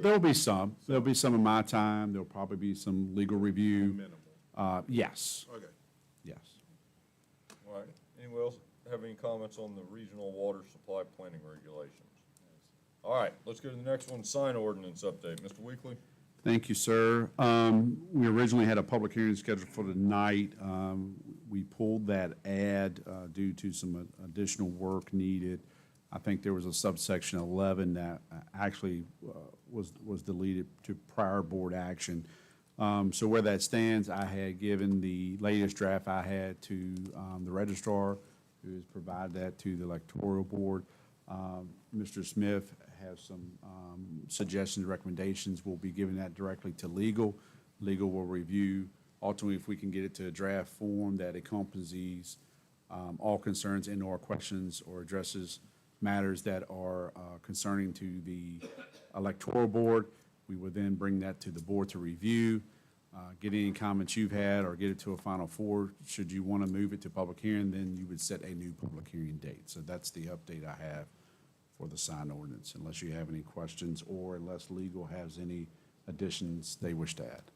[SPEAKER 3] There'll be some. There'll be some of my time. There'll probably be some legal review.
[SPEAKER 4] Minimal.
[SPEAKER 3] Yes,
[SPEAKER 4] Okay.
[SPEAKER 3] yes.
[SPEAKER 1] All right, anyone else have any comments on the regional water supply planning regulations? All right, let's go to the next one, sign ordinance update. Mr. Weekly?
[SPEAKER 3] Thank you, sir. We originally had a public hearing scheduled for tonight. We pulled that ad due to some additional work needed. I think there was a subsection 11 that actually was deleted to prior board action. So where that stands, I had given the latest draft I had to the registrar, who has provided that to the electoral board. Mr. Smith has some suggestions, recommendations. We'll be giving that directly to legal. Legal will review. Ultimately, if we can get it to a draft form that encompasses all concerns and/or questions or addresses matters that are concerning to the electoral board. We would then bring that to the board to review, get any comments you've had, or get it to a final four. Should you want to move it to public hearing, then you would set a new public hearing date. So that's the update I have for the sign ordinance, unless you have any questions or unless legal has any additions they wish to add.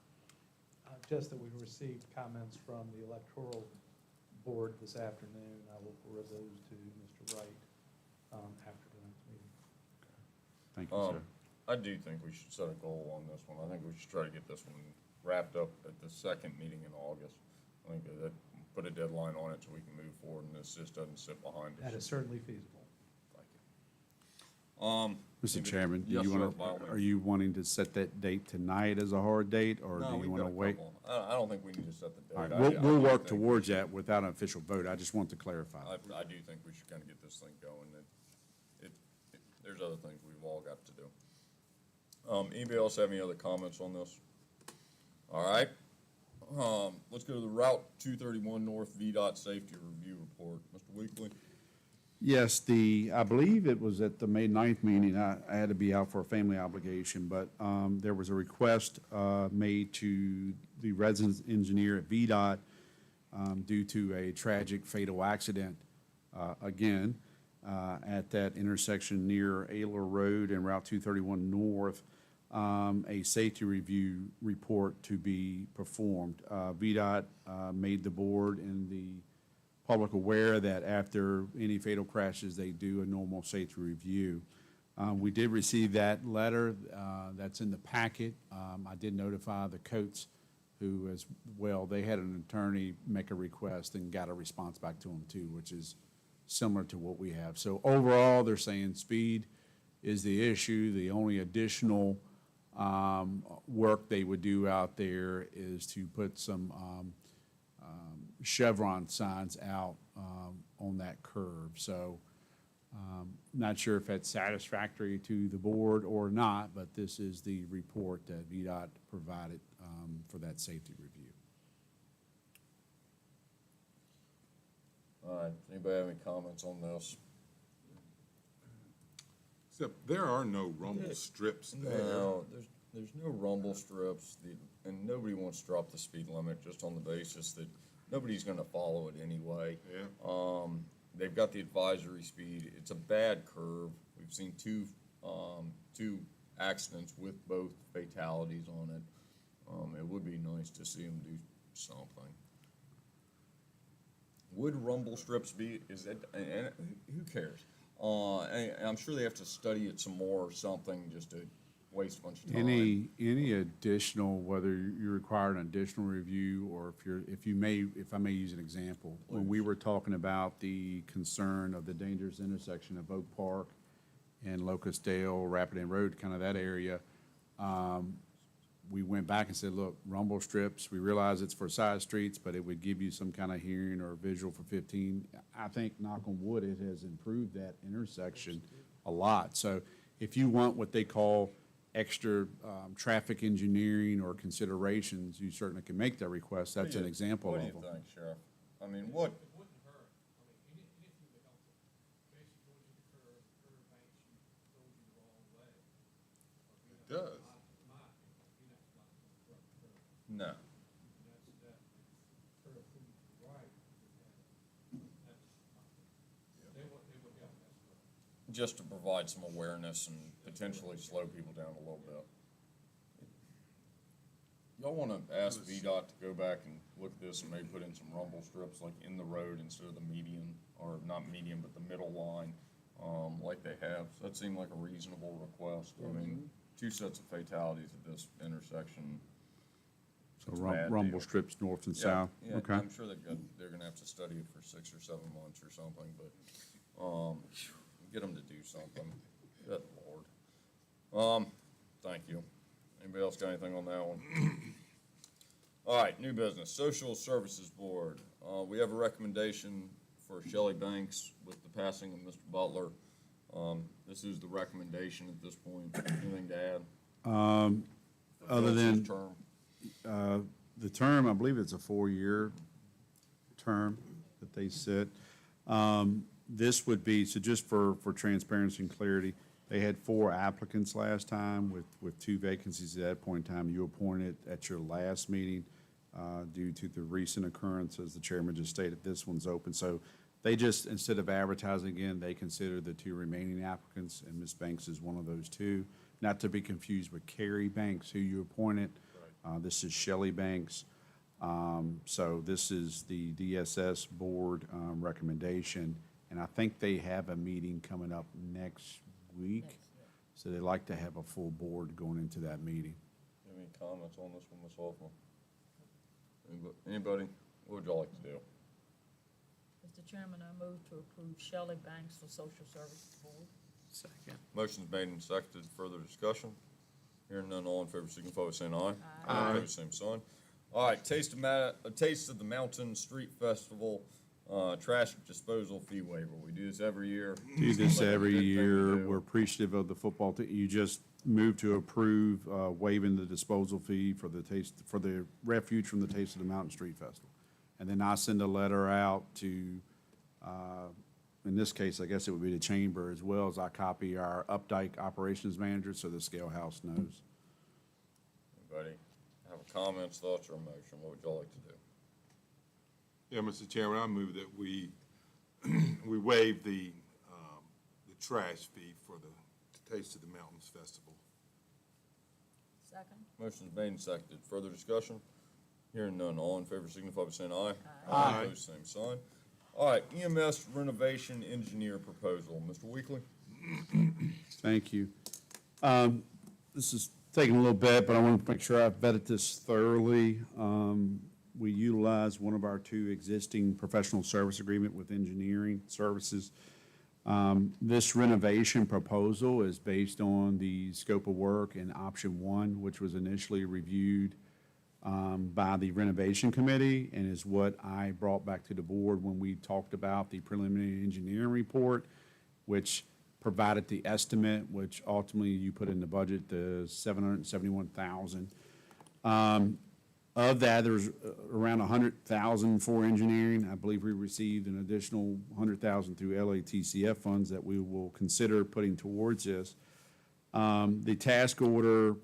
[SPEAKER 6] Just that we received comments from the electoral board this afternoon. I will forward those to Mr. Wright after the next meeting.
[SPEAKER 3] Thank you, sir.
[SPEAKER 1] I do think we should set a goal on this one. I think we should try to get this one wrapped up at the second meeting in August. I think that put a deadline on it so we can move forward and this just doesn't sit behind us.
[SPEAKER 6] That is certainly feasible.
[SPEAKER 1] Thank you.
[SPEAKER 3] Mr. Chairman, do
[SPEAKER 1] Yes,
[SPEAKER 3] you
[SPEAKER 1] sir,
[SPEAKER 3] want
[SPEAKER 1] by all
[SPEAKER 3] to,
[SPEAKER 1] means.
[SPEAKER 3] are you wanting to set that date tonight as a hard date, or
[SPEAKER 1] No,
[SPEAKER 3] do
[SPEAKER 1] we've
[SPEAKER 3] you want
[SPEAKER 1] got
[SPEAKER 3] to
[SPEAKER 1] a
[SPEAKER 3] wait?
[SPEAKER 1] couple. I don't think we need to set the date.
[SPEAKER 3] All right,
[SPEAKER 1] I
[SPEAKER 3] we'll
[SPEAKER 1] do
[SPEAKER 3] work
[SPEAKER 1] think
[SPEAKER 3] towards that without an official vote. I just want to clarify.
[SPEAKER 1] I do think we should kind of get this thing going. There's other things we've all got to do. Anybody else have any other comments on this? All right. Let's go to the Route 231 North VDOT Safety Review Report. Mr. Weekly?
[SPEAKER 3] Yes, I believe it was at the May 9th meeting, I had to be out for a family obligation, but there was a request made to the residence engineer at VDOT due to a tragic fatal accident, again, at that intersection near Ayler Road and Route 231 North, a safety review report to be performed. VDOT made the board and the public aware that after any fatal crashes, they do a normal safety review. We did receive that letter, that's in the packet. I did notify the Coates, who as well, they had an attorney make a request and got a response back to them too, which is similar to what we have. So overall, they're saying speed is the issue. The only additional work they would do out there is to put some chevron signs out on that curve. So not sure if that's satisfactory to the board or not, but this is the report that VDOT provided for that safety review.
[SPEAKER 1] All right. Anybody have any comments on this?
[SPEAKER 4] Except there are no rumble strips there.
[SPEAKER 1] No, there's no rumble strips, and nobody wants to drop the speed limit just on the basis that nobody's gonna follow it anyway.
[SPEAKER 4] Yeah.
[SPEAKER 1] They've got the advisory speed. It's a bad curve. We've seen two accidents with both fatalities on it. It would be nice to see them do something. Would rumble strips be, and who cares? And I'm sure they have to study it some more or something just to waste a bunch of time.
[SPEAKER 3] Any additional, whether you require an additional review, or if I may use an example, when we were talking about the concern of the dangerous intersection of Oak Park and Locust Dale, Rapidan Road, kind of that area, we went back and said, look, rumble strips, we realize it's for side streets, but it would give you some kind of hearing or visual for 15. I think, knock on wood, it has improved that intersection a lot. So if you want what they call extra traffic engineering or considerations, you certainly can make that request. That's an example of
[SPEAKER 1] What do
[SPEAKER 3] them.
[SPEAKER 1] you think, Sheriff? I mean, what?
[SPEAKER 13] It wouldn't hurt. I mean, anything would help it. Basically, going to the curb banks you, throws you the wrong way.
[SPEAKER 4] It does.
[SPEAKER 13] My opinion, that's not the correct curve.
[SPEAKER 1] No.
[SPEAKER 13] That's that curve to the right. That's, they would help, that's correct.
[SPEAKER 1] Just to provide some awareness and potentially slow people down a little bit. Y'all want to ask VDOT to go back and look at this and maybe put in some rumble strips like in the road instead of the median, or not median, but the middle line, like they have. So that seemed like a reasonable request. I mean, 2 sets of fatalities at this intersection.
[SPEAKER 3] So
[SPEAKER 1] It's a bad
[SPEAKER 3] rumble
[SPEAKER 1] deal.
[SPEAKER 3] strips north and
[SPEAKER 1] Yeah,
[SPEAKER 3] south?
[SPEAKER 1] yeah,
[SPEAKER 3] Okay.
[SPEAKER 1] I'm sure they're gonna have to study it for 6 or 7 months or something, but, get them to do something. Good Lord. Thank you. Anybody else got anything on that one? All right, new business, Social Services Board. We have a recommendation for Shelley Banks with the passing of Mr. Butler. This is the recommendation at this point. Anything to add?
[SPEAKER 3] Other
[SPEAKER 1] What's his
[SPEAKER 3] than
[SPEAKER 1] term?
[SPEAKER 3] the term, I believe it's a 4-year term that they set. This would be, so just for transparency and clarity, They had 4 applicants last time with 2 vacancies at that point in time. You appointed at your last meeting due to the recent occurrence, as the chairman just stated, this one's open. So they just, instead of advertising again, they consider the 2 remaining applicants, and Ms. Banks is one of those 2. Not to be confused with Carrie Banks, who you appointed. This is Shelley Banks. So this is the DSS board recommendation, and I think they have a meeting coming up next week. So they like to have a full board going into that meeting.
[SPEAKER 1] Any comments on this one, Ms. Hoffman? Anybody? What would y'all like to do?
[SPEAKER 12] Mr. Chairman, I move to approve Shelley Banks for Social Services Board.
[SPEAKER 10] Second.
[SPEAKER 1] Motion's made and seconded. Further discussion? Hearing none, all in favor, signify by saying aye.
[SPEAKER 12] Aye.
[SPEAKER 1] Opposed, same sign. All right, Taste of the Mountain Street Festival, trash disposal fee waiver. We do this every year.
[SPEAKER 3] Do this
[SPEAKER 1] Seems like a
[SPEAKER 3] every
[SPEAKER 1] good thing to
[SPEAKER 3] year.
[SPEAKER 1] do.
[SPEAKER 3] We're appreciative of the football team. You just moved to approve waiving the disposal fee for the refuge from the Taste of the Mountain Street Festival. And then I send a letter out to, in this case, I guess it would be the chamber, as well as I copy our Updike Operations Manager so the scale house knows.
[SPEAKER 1] Anybody have comments, thoughts, or a motion? What would y'all like to do?
[SPEAKER 4] Yeah, Mr. Chairman, I move that we, we waive the trash fee for the Taste of the Mountains Festival.
[SPEAKER 12] Second.
[SPEAKER 1] Motion's made and seconded. Further discussion? Hearing none, all in favor signify by saying aye.
[SPEAKER 4] Aye.
[SPEAKER 1] Opposed, same sign. All right, EMS renovation engineer proposal. Mr. Weekly?
[SPEAKER 3] Thank you. This is taking a little bit, but I want to make sure I've vetted this thoroughly. We utilize one of our 2 existing professional service agreement with engineering services. This renovation proposal is based on the scope of work in option 1, which was initially reviewed by the renovation committee, and is what I brought back to the board when we talked about the preliminary engineering report, which provided the estimate, which ultimately you put in the budget, the $771,000. Of that, there's around $100,000 for engineering. I believe we received an additional $100,000 through LATCF funds that we will consider putting towards this. The task order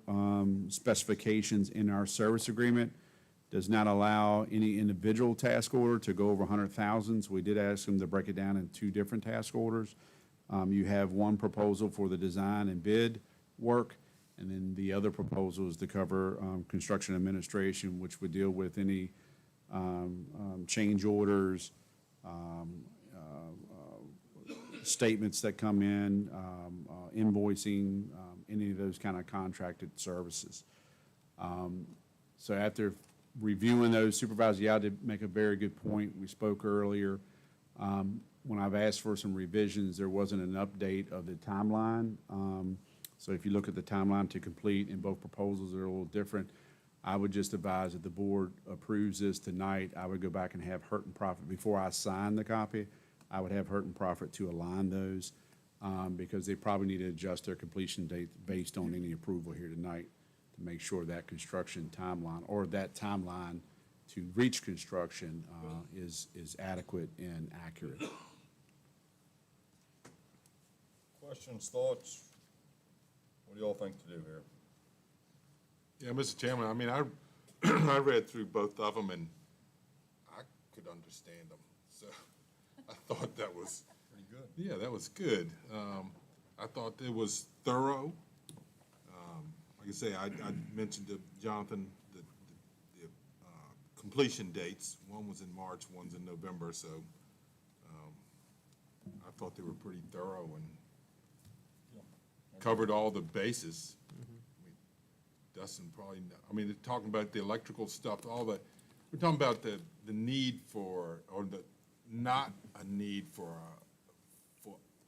[SPEAKER 3] specifications in our service agreement does not allow any individual task order to go over 100,000. So we did ask them to break it down in 2 different task orders. You have one proposal for the design and bid work, and then the other proposal is to cover construction administration, which would deal with any change orders, statements that come in, invoicing, any of those kind of contracted services. So after reviewing those, Supervisor Yao did make a very good point. We spoke earlier. When I've asked for some revisions, there wasn't an update of the timeline. So if you look at the timeline to complete, and both proposals are a little different, I would just advise that the board approves this tonight. I would go back and have Hurt and Profit, before I sign the copy, I would have Hurt and Profit to align those, because they probably need to adjust their completion date based on any approval here tonight to make sure that construction timeline, or that timeline to reach construction, is adequate and accurate.
[SPEAKER 1] Questions, thoughts? What do y'all think to do here?
[SPEAKER 4] Yeah, Mr. Chairman, I mean, I read through both of them, and I could understand them. So I thought that was
[SPEAKER 1] Pretty good.
[SPEAKER 4] yeah, that was good. I thought it was thorough. Like I say, I mentioned to Jonathan the completion dates. One was in March, one's in November, so I thought they were pretty thorough and covered all the bases. I mean, Dustin probably, I mean, they're talking about the electrical stuff, all the, we're talking about the need for, or the, not a need for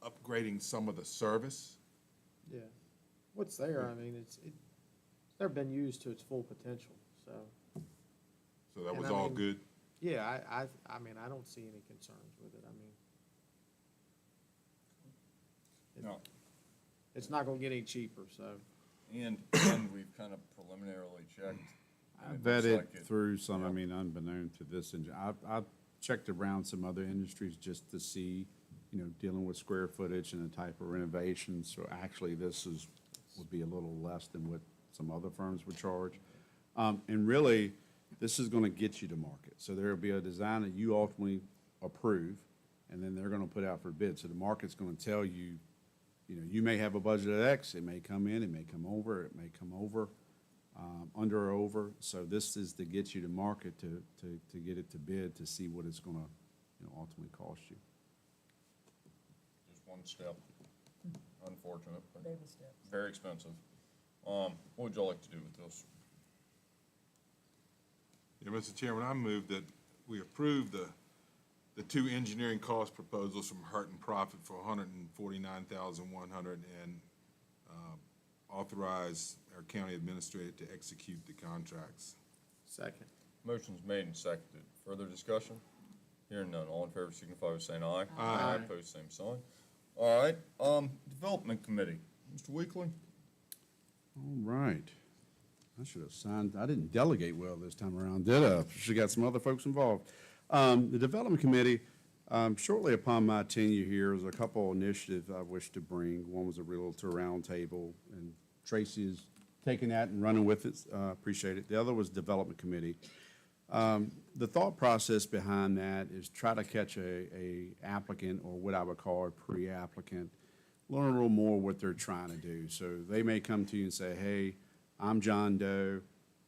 [SPEAKER 4] upgrading some of the service.
[SPEAKER 14] Yeah, what's there, I mean, it's never been used to its full potential, so.
[SPEAKER 4] So that
[SPEAKER 14] And
[SPEAKER 4] was
[SPEAKER 14] I
[SPEAKER 4] all
[SPEAKER 14] mean,
[SPEAKER 4] good.
[SPEAKER 14] Yeah, I mean, I don't see any concerns with it, I mean.
[SPEAKER 1] No.
[SPEAKER 14] It's not gonna get any cheaper, so.
[SPEAKER 1] And we've kind of preliminarily checked.
[SPEAKER 3] I
[SPEAKER 1] and it looks
[SPEAKER 3] vetted
[SPEAKER 1] like it-
[SPEAKER 3] through some, I
[SPEAKER 1] yeah.
[SPEAKER 3] mean, unbeknown to this, and I've checked around some other industries just to see dealing with square footage and the type of renovations. So actually, would be a little less than what some other firms would charge. And really, this is gonna get you to market. So there'll be a design that you ultimately approve, and then they're gonna put out for bid. So the market's gonna tell you, you may have a budget of X, it may come in, it may come over, it may come over, under or over. So this is to get you to market, to get it to bid, to see what it's gonna, ultimately cost you.
[SPEAKER 1] Just one step. Unfortunate, but
[SPEAKER 12] Baby steps.
[SPEAKER 1] very expensive. What would y'all like to do with this?
[SPEAKER 4] Yeah, Mr. Chairman, I move that we approve the two engineering cost proposals from Hart and Profit for $149,100 and authorize our county administrator to execute the contracts.
[SPEAKER 14] Second.
[SPEAKER 1] Motion's made and seconded. Further discussion? Hearing none. All in favor signify by saying aye.
[SPEAKER 4] Aye.
[SPEAKER 1] Opposed, same sign. All right, Development Committee. Mr. Weekly?
[SPEAKER 3] All right. I should have signed, I didn't delegate well this time around, did I? Should have got some other folks involved. The Development Committee, shortly upon my tenure here, was a couple initiatives I wish to bring. One was a Realtor Roundtable, and Tracy is taking that and running with it. Appreciate it. The other was Development Committee. The thought process behind that is try to catch a applicant, or what I would call a pre-applicant, learn a little more what they're trying to do. So they may come to you and say, hey, I'm John Doe,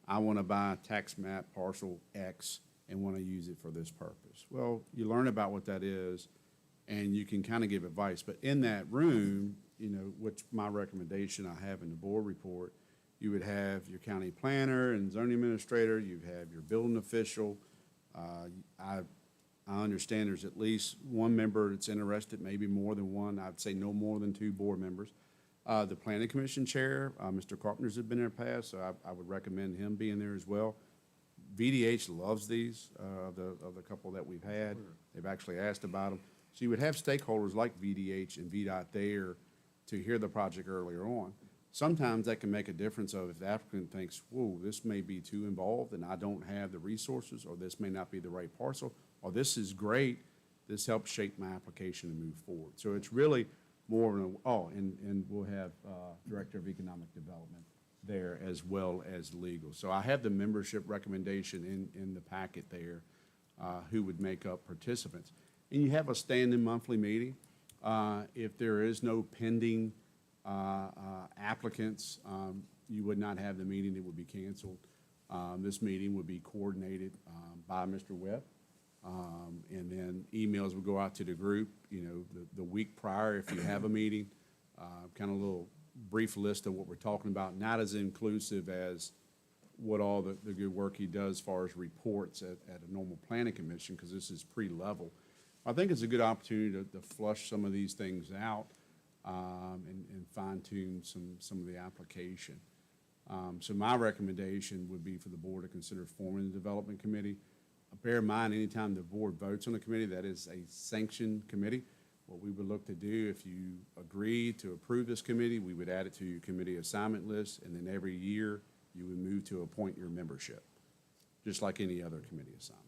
[SPEAKER 3] I want to buy a tax map parcel X and want to use it for this purpose. Well, you learn about what that is, and you can kind of give advice. But in that room, which my recommendation I have in the board report, you would have your county planner and zoning administrator, you'd have your building official. I understand there's at least one member that's interested, maybe more than one. I'd say no more than 2 board members. The Planning Commission Chair, Mr. Carpenter's had been there in the past, so I would recommend him being there as well. VDH loves these, of the couple that we've had. They've actually asked about them. So you would have stakeholders like VDH and VDOT there to hear the project earlier on. Sometimes that can make a difference of if the applicant thinks, whoa, this may be too involved and I don't have the resources, or this may not be the right parcel, or this is great, this helps shape my application and move forward. So it's really more of and we'll have Director of Economic Development there as well as legal. So I have the membership recommendation in the packet there, who would make up participants. And you have a standing monthly meeting. If there is no pending applicants, you would not have the meeting, it would be canceled. This meeting would be coordinated by Mr. Webb. And then emails would go out to the group, the week prior if you have a meeting, kind of a little brief list of what we're talking about, not as inclusive as what all the good work he does as far as reports at a normal planning commission, because this is pre-level. I think it's a good opportunity to flush some of these things out and fine-tune some of the application. So my recommendation would be for the board to consider forming the development committee. Bear in mind, anytime the board votes on a committee, that is a sanctioned committee. What we would look to do, if you agree to approve this committee, we would add it to your committee assignment list, and then every year you would move to appoint your membership, just like any other committee assignment.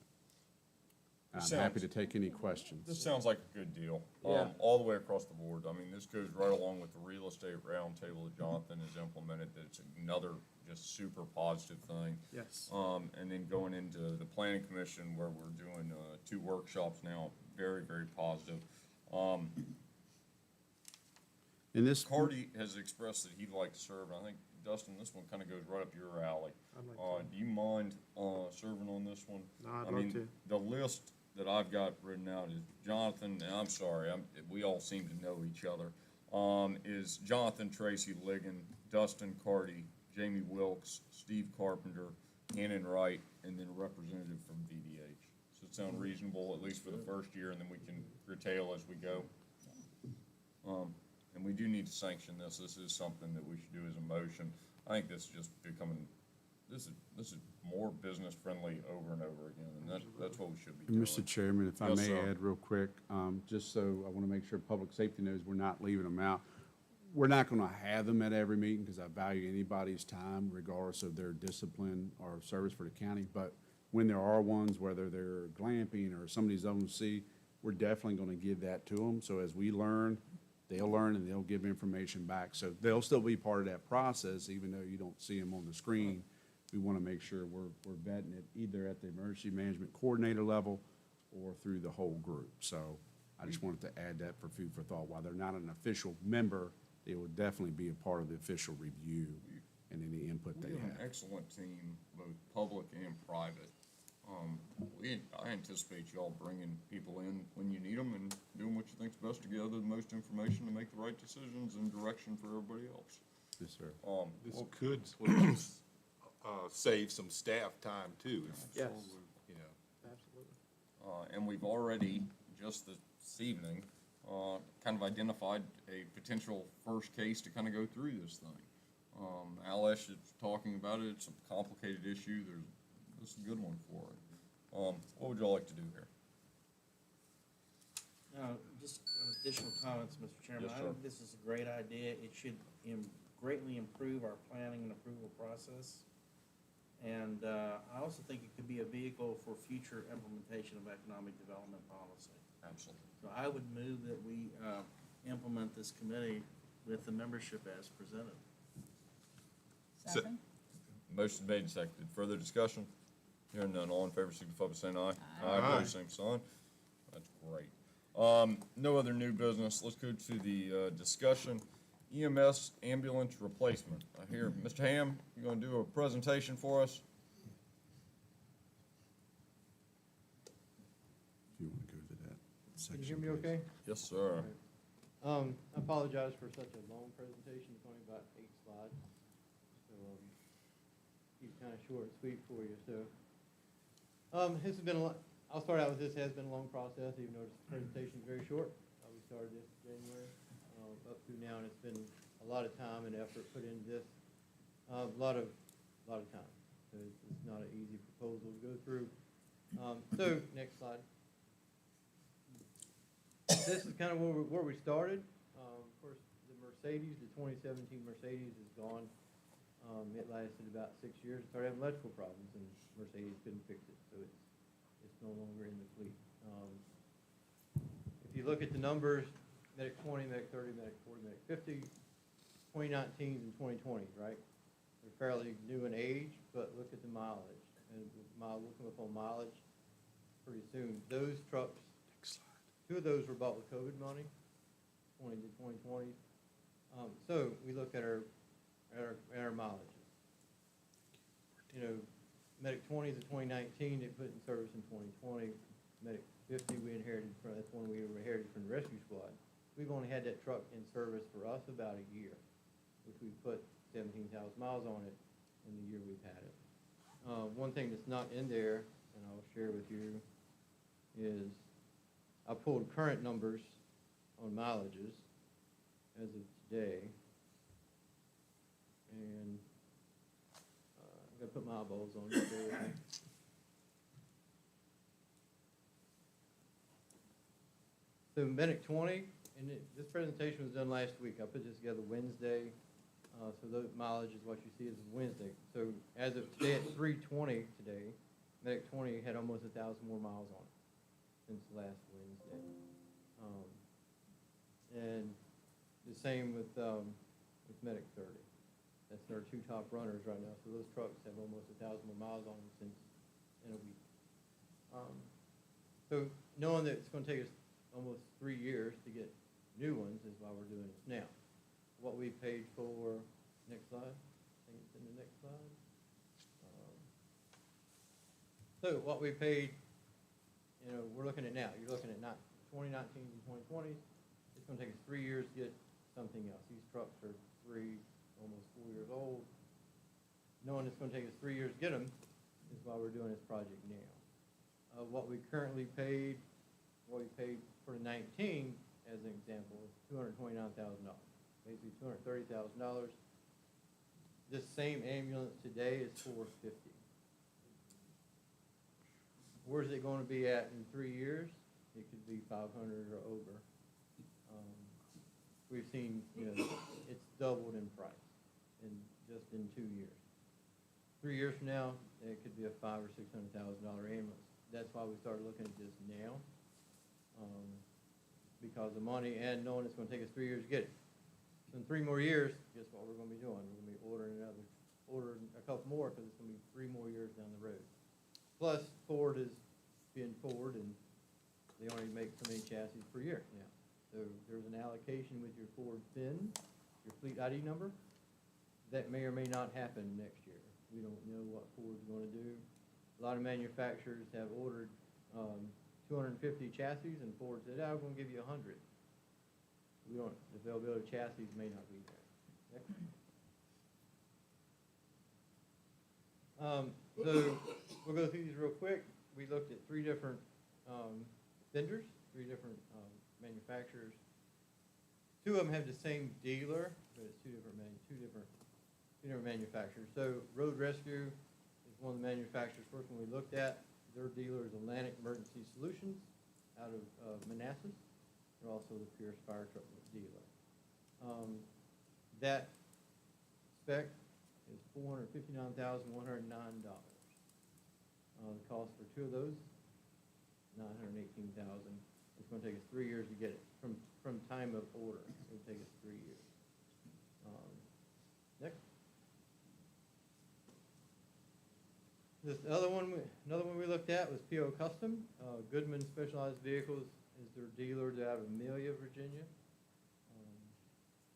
[SPEAKER 3] I'm happy to take any questions.
[SPEAKER 1] This sounds like a good deal,
[SPEAKER 14] Yeah.
[SPEAKER 1] all the way across the board. I mean, this goes right along with the real estate roundtable that Jonathan has implemented. That's another just super positive thing.
[SPEAKER 14] Yes.
[SPEAKER 1] And then going into the planning commission where we're doing 2 workshops now, very, very positive.
[SPEAKER 3] And this,
[SPEAKER 1] Cardi has expressed that he'd like to serve, and I think, Dustin, this one kind of goes right up your alley.
[SPEAKER 14] I'd like to.
[SPEAKER 1] Do you mind serving on this one?
[SPEAKER 14] No, I'd
[SPEAKER 1] I
[SPEAKER 14] love
[SPEAKER 1] mean,
[SPEAKER 14] to.
[SPEAKER 1] the list that I've got written out is Jonathan, and I'm sorry, we all seem to know each other, is Jonathan Tracy Ligon, Dustin Cardi, Jamie Wilkes, Steve Carpenter, Hannon Wright, and then a representative from VDH. Does it sound reasonable, at least for the first year, and then we can curtail as we go? And we do need to sanction this. This is something that we should do as a motion. I think this is just becoming, this is more business friendly over and over again, and that's what we should be doing.
[SPEAKER 3] Mr. Chairman, if I
[SPEAKER 1] Yes,
[SPEAKER 3] may
[SPEAKER 1] sir.
[SPEAKER 3] add real quick, just so I want to make sure public safety knows we're not leaving them out. We're not going to have them at every meeting because I value anybody's time regardless of their discipline or service for the county. But when there are ones, whether they're glamping or somebody's OC, we're definitely gonna give that to them. So as we learn, they'll learn and they'll give information back. So they'll still be part of that process, even though you don't see them on the screen. We wanna make sure we're vetting it either at the emergency management coordinator level or through the whole group. So I just wanted to add that for food for thought. While they're not an official member, they will definitely be a part of the official review and any input they
[SPEAKER 1] We have an
[SPEAKER 3] have.
[SPEAKER 1] excellent team, both public and private. I anticipate y'all bringing people in when you need them and doing what you think's best to gather the most information to make the right decisions and direction for everybody else.
[SPEAKER 3] Yes, sir.
[SPEAKER 4] This could please, save some staff time too, if,
[SPEAKER 14] Yes.
[SPEAKER 4] you know.
[SPEAKER 14] Absolutely.
[SPEAKER 1] And we've already, just this evening, kind of identified a potential first case to kind of go through this thing. Alesh is talking about it, it's a complicated issue, this is a good one for it. What would y'all like to do here?
[SPEAKER 15] Just additional comments, Mr. Chairman.
[SPEAKER 1] Yes,
[SPEAKER 15] I
[SPEAKER 1] sir.
[SPEAKER 15] think this is a great idea. It should greatly improve our planning and approval process. And I also think it could be a vehicle for future implementation of economic development policy.
[SPEAKER 1] Absolutely.
[SPEAKER 15] So I would move that we implement this committee with the membership as presented.
[SPEAKER 12] Second?
[SPEAKER 1] Motion made and seconded. Further discussion? Hearing none, all in favor signify by saying aye.
[SPEAKER 12] Aye.
[SPEAKER 1] Opposed, same sign. That's great. No other new business. Let's go to the discussion. EMS ambulance replacement. I hear, Mr. Ham, you gonna do a presentation for us?
[SPEAKER 3] If you wanna go to that section.
[SPEAKER 14] Can you hear me
[SPEAKER 3] please.
[SPEAKER 14] okay?
[SPEAKER 1] Yes, sir.
[SPEAKER 14] I apologize for such a long presentation, it's only about 8 slides. So, keep it kind of short and sweet for you, so. This has been I'll start out with this, has been a long process, even though this presentation is very short. We started this in January, up to now, and it's been a lot of time and effort put into this. A lot of time. So it's not an easy proposal to go through. So, next slide. This is kind of where we started. Of course, the Mercedes, the 2017 Mercedes is gone. It lasted about 6 years. It started having electrical problems, and Mercedes couldn't fix it, so it's no longer in the fleet. If you look at the numbers, Medic 20, Medic 30, Medic 40, Medic 50, 2019s and 2020s, right? They're fairly new in age, but look at the mileage. And we'll come up on mileage pretty soon. Those trucks, two of those were bought with COVID money, 2020s. So we look at our mileages. You know, Medic 20 is a 2019, it put in service in 2020. Medic 50 that's one we inherited from the rescue squad. We've only had that truck in service for us about a year, which we put 17,000 miles on it in the year we've had it. One thing that's not in there, and I'll share with you, is I pulled current numbers on mileages as of today. And I gotta put my eyeballs on it. So Medic 20, and this presentation was done last week. I put this together Wednesday. So the mileage is what you see is Wednesday. So as of today at 3:20 today, Medic 20 had almost 1,000 more miles on it since last Wednesday. And the same with Medic 30. That's our two top runners right now. So those trucks have almost 1,000 more miles on them since in a week. So knowing that it's going to take us almost 3 years to get new ones is why we're doing this now. What we paid for, next slide. I think it's in the next slide. So what we paid, you know, we're looking at now. You're looking at 2019 and 2020s. It's going to take us 3 years to get something else. These trucks are almost 4 years old. Knowing it's going to take us 3 years to get them is why we're doing this project now. What we currently paid, what we paid for the 19, as an example, is $229,000. Basically $230,000. This same ambulance today is $450,000. Where's it going to be at in 3 years? It could be 500 or over. We've seen, you know, it's doubled in price just in 2 years. 3 years from now, it could be a $500,000 or $600,000 ambulance. That's why we started looking at this now. because of money and knowing it's gonna take us 3 years to get it. So in 3 more years, guess what we're gonna be doing? We're gonna be ordering a couple more, because it's gonna be 3 more years down the road. Plus, Ford is being Ford, and they only make so many chassis per year now. So there's an allocation with your Ford VIN, your fleet ID number, that may or may not happen next year. We don't know what Ford's gonna do. A lot of manufacturers have ordered 250 chassis, and Ford said, I'm gonna give you 100. We don't, the availability of chassis may not be there. So we'll go through these real quick. We looked at 3 different vendors, 3 different manufacturers. 2 of them have the same dealer, but it's two different manufacturers. So Road Rescue is one of the manufacturers. First one we looked at, their dealer is Atlantic Emergency Solutions out of Manassas. They're also the Pierce Fire Truck dealer. That spec is $459,109. The cost for 2 of those, $918,000. It's going to take us 3 years to get it from time of order. It'll take us 3 years. Next. Another one we looked at was PO Custom. Goodman Specialized Vehicles is their dealer. They're out of Amelia, Virginia.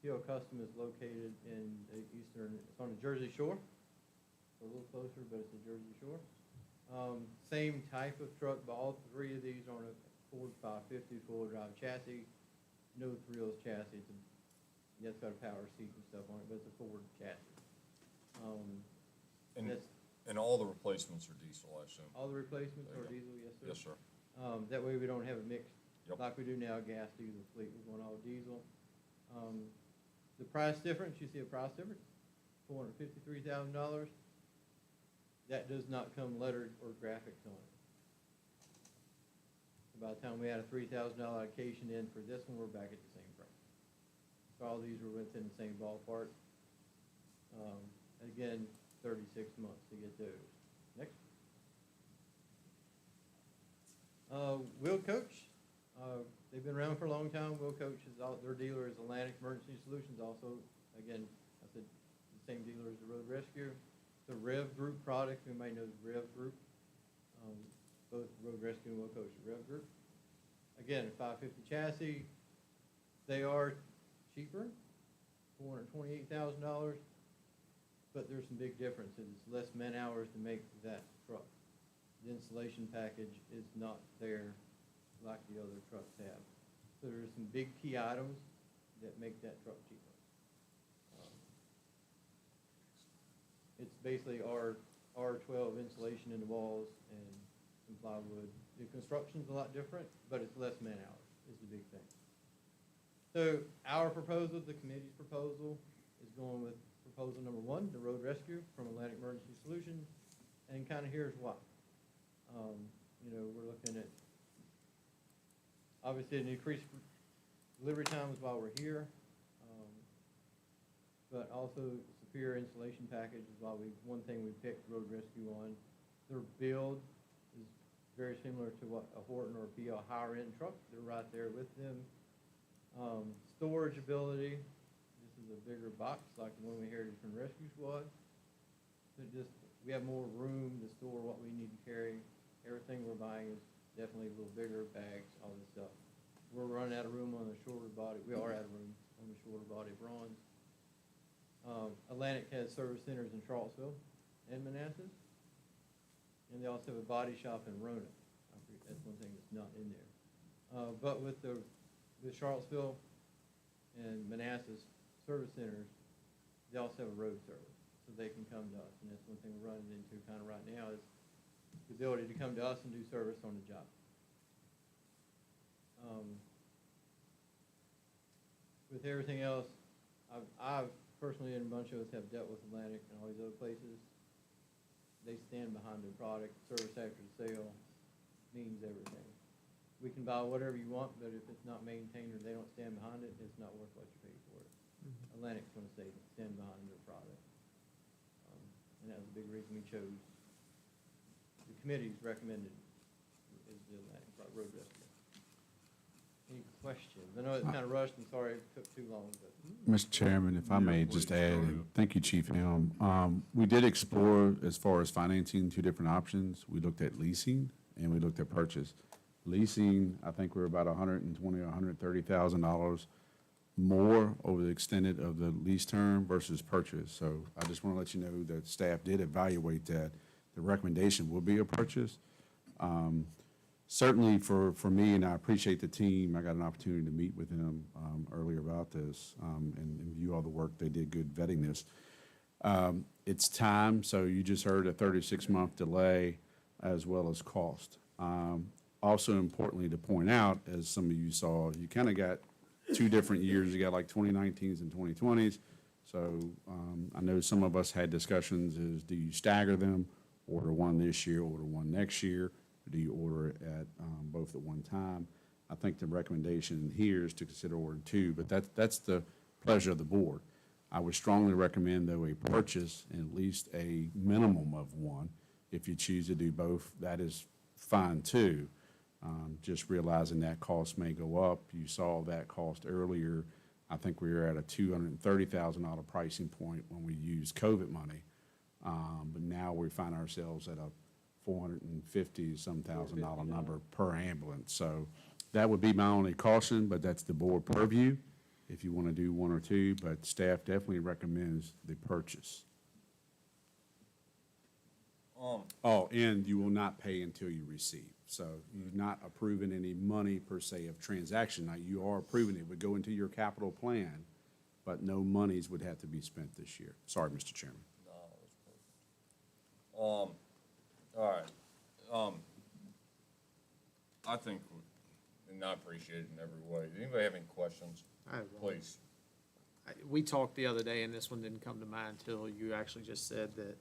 [SPEAKER 14] PO Custom is located in the it's on the Jersey Shore. So a little closer, but it's the Jersey Shore. Same type of truck, but all 3 of these are on a Ford 550 four-wheel drive chassis. No thrills chassis. It's got a power seat and stuff on it, but it's a Ford chassis.
[SPEAKER 1] And all the replacements are diesel, I assume?
[SPEAKER 14] All the replacements are diesel, yes, sir.
[SPEAKER 1] Yes, sir.
[SPEAKER 14] That way we don't have a mix
[SPEAKER 1] Yep.
[SPEAKER 14] like we do now, gas diesel fleet. We're going all diesel. The price difference, you see a price difference, $453,000. That does not come lettered or graphics on it. By the time we had a $3,000 allocation in for this one, we're back at the same price. So all these were within the same ballpark. Again, 36 months to get those. Next. Wheel Coach. They've been around for a long time. Wheel Coach their dealer is Atlantic Emergency Solutions. Also, again, I said the same dealer as the Road Rescue. The Rev Group product. Everybody knows Rev Group. Both Road Rescue and Wheel Coach are Rev Group. Again, a 550 chassis. They are cheaper, $428,000. But there's some big differences. It's less man hours to make that truck. The installation package is not there like the other trucks have. So there's some big key items that make that truck cheaper. It's basically R12 insulation in the walls and some plywood. The construction's a lot different, but it's less man hours is the big thing. So our proposal, the committee's proposal, is going with proposal number 1, the Road Rescue from Atlantic Emergency Solutions, and kind of here's why. We're looking at, obviously, an increased delivery times while we're here, but also superior installation package is one thing we picked Road Rescue on. Their build is very similar to what a Horton or a PL higher-end truck. They're right there with them. Storage ability. This is a bigger box like the one we inherited from Rescue Squad. So we have more room to store what we need to carry. Everything we're buying is definitely a little bigger, bags, all this stuff. We're running out of room on the shorter body. We are out of room on the shorter body bronze. Atlantic has service centers in Charlottesville and Manassas. And they also have a body shop in Roanoke. That's one thing that's not in there. But with the Charlottesville and Manassas service centers, they also have a road service, so they can come to us. And that's one thing we're running into kind of right now is the ability to come to us and do service on the job. With everything else, I've personally, and a bunch of us have dealt with Atlantic and all these other places. They stand behind their product. Service after the sale means everything. We can buy whatever you want, but if it's not maintained or they don't stand behind it, it's not worth what you pay for it. Atlantic's going to stand behind their product. And that was a big reason we chose. The committee's recommended is the Atlantic Road Rescue. questions? I know it's kind of rushed, and sorry it took too long, but.
[SPEAKER 3] Mr. Chairman, if I may just add, and thank you, Chief Helm. We did explore, as far as financing, two different options. We looked at leasing and we looked at purchase. Leasing, I think we're about $120,000 or $130,000 more over the extended of the lease term versus purchase. So I just want to let you know that staff did evaluate that. The recommendation will be a purchase. Certainly for me, and I appreciate the team, I got an opportunity to meet with them earlier about this and view all the work they did, good vetting this. It's time, so you just heard a 36-month delay as well as cost. Also importantly to point out, as some of you saw, you kind of got two different years. You got like 2019s and 2020s. So I know some of us had discussions is, do you stagger them, order one this year, order one next year? Or do you order it at both at one time? I think the recommendation here is to consider ordering two, but that's the pleasure of the board. I would strongly recommend, though, a purchase and at least a minimum of one. If you choose to do both, that is fine too. Just realizing that cost may go up. You saw that cost earlier. I think we were at a $230,000 pricing point when we used COVID money. But now we find ourselves at a $450-some thousand number per ambulance. So that would be my only caution, but that's the board purview if you want to do one or two, but staff definitely recommends the purchase. Oh, and you will not pay until you receive. So you're not approving any money per se of transaction. Now, you are approving it would go into your capital plan, but no monies would have to be spent this year. Sorry, Mr. Chairman.
[SPEAKER 1] No, that's perfect. All right. I think, and I appreciate it in every way. Does anybody have any questions?
[SPEAKER 16] I have one.
[SPEAKER 1] Please.
[SPEAKER 16] We talked the other day, and this one didn't come to mind until you actually just said that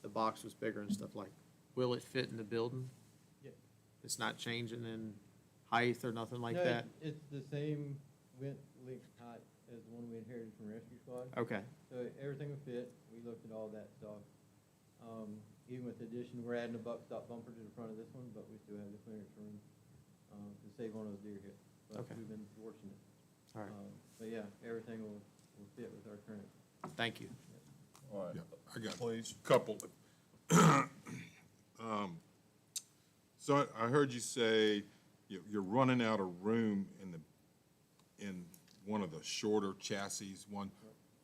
[SPEAKER 16] the box was bigger and stuff like, will it fit in the building?
[SPEAKER 14] Yeah.
[SPEAKER 16] It's not changing in height or nothing like
[SPEAKER 14] No,
[SPEAKER 16] that?
[SPEAKER 14] It's the same width, length, height as the one we inherited from Rescue Squad.
[SPEAKER 16] Okay.
[SPEAKER 14] So everything will fit. We looked at all that stuff. Even with the addition, we're adding a buck stop bumper to the front of this one, but we still have the clearance room to save one of those deer hits. But
[SPEAKER 16] Okay.
[SPEAKER 14] we've been fortunate.
[SPEAKER 16] All right.
[SPEAKER 14] But yeah, everything will fit with our current.
[SPEAKER 16] Thank you.
[SPEAKER 1] All right.
[SPEAKER 4] Yeah, I got
[SPEAKER 1] Please.
[SPEAKER 4] a couple. So I heard you say you're running out of room in one of the shorter chassis.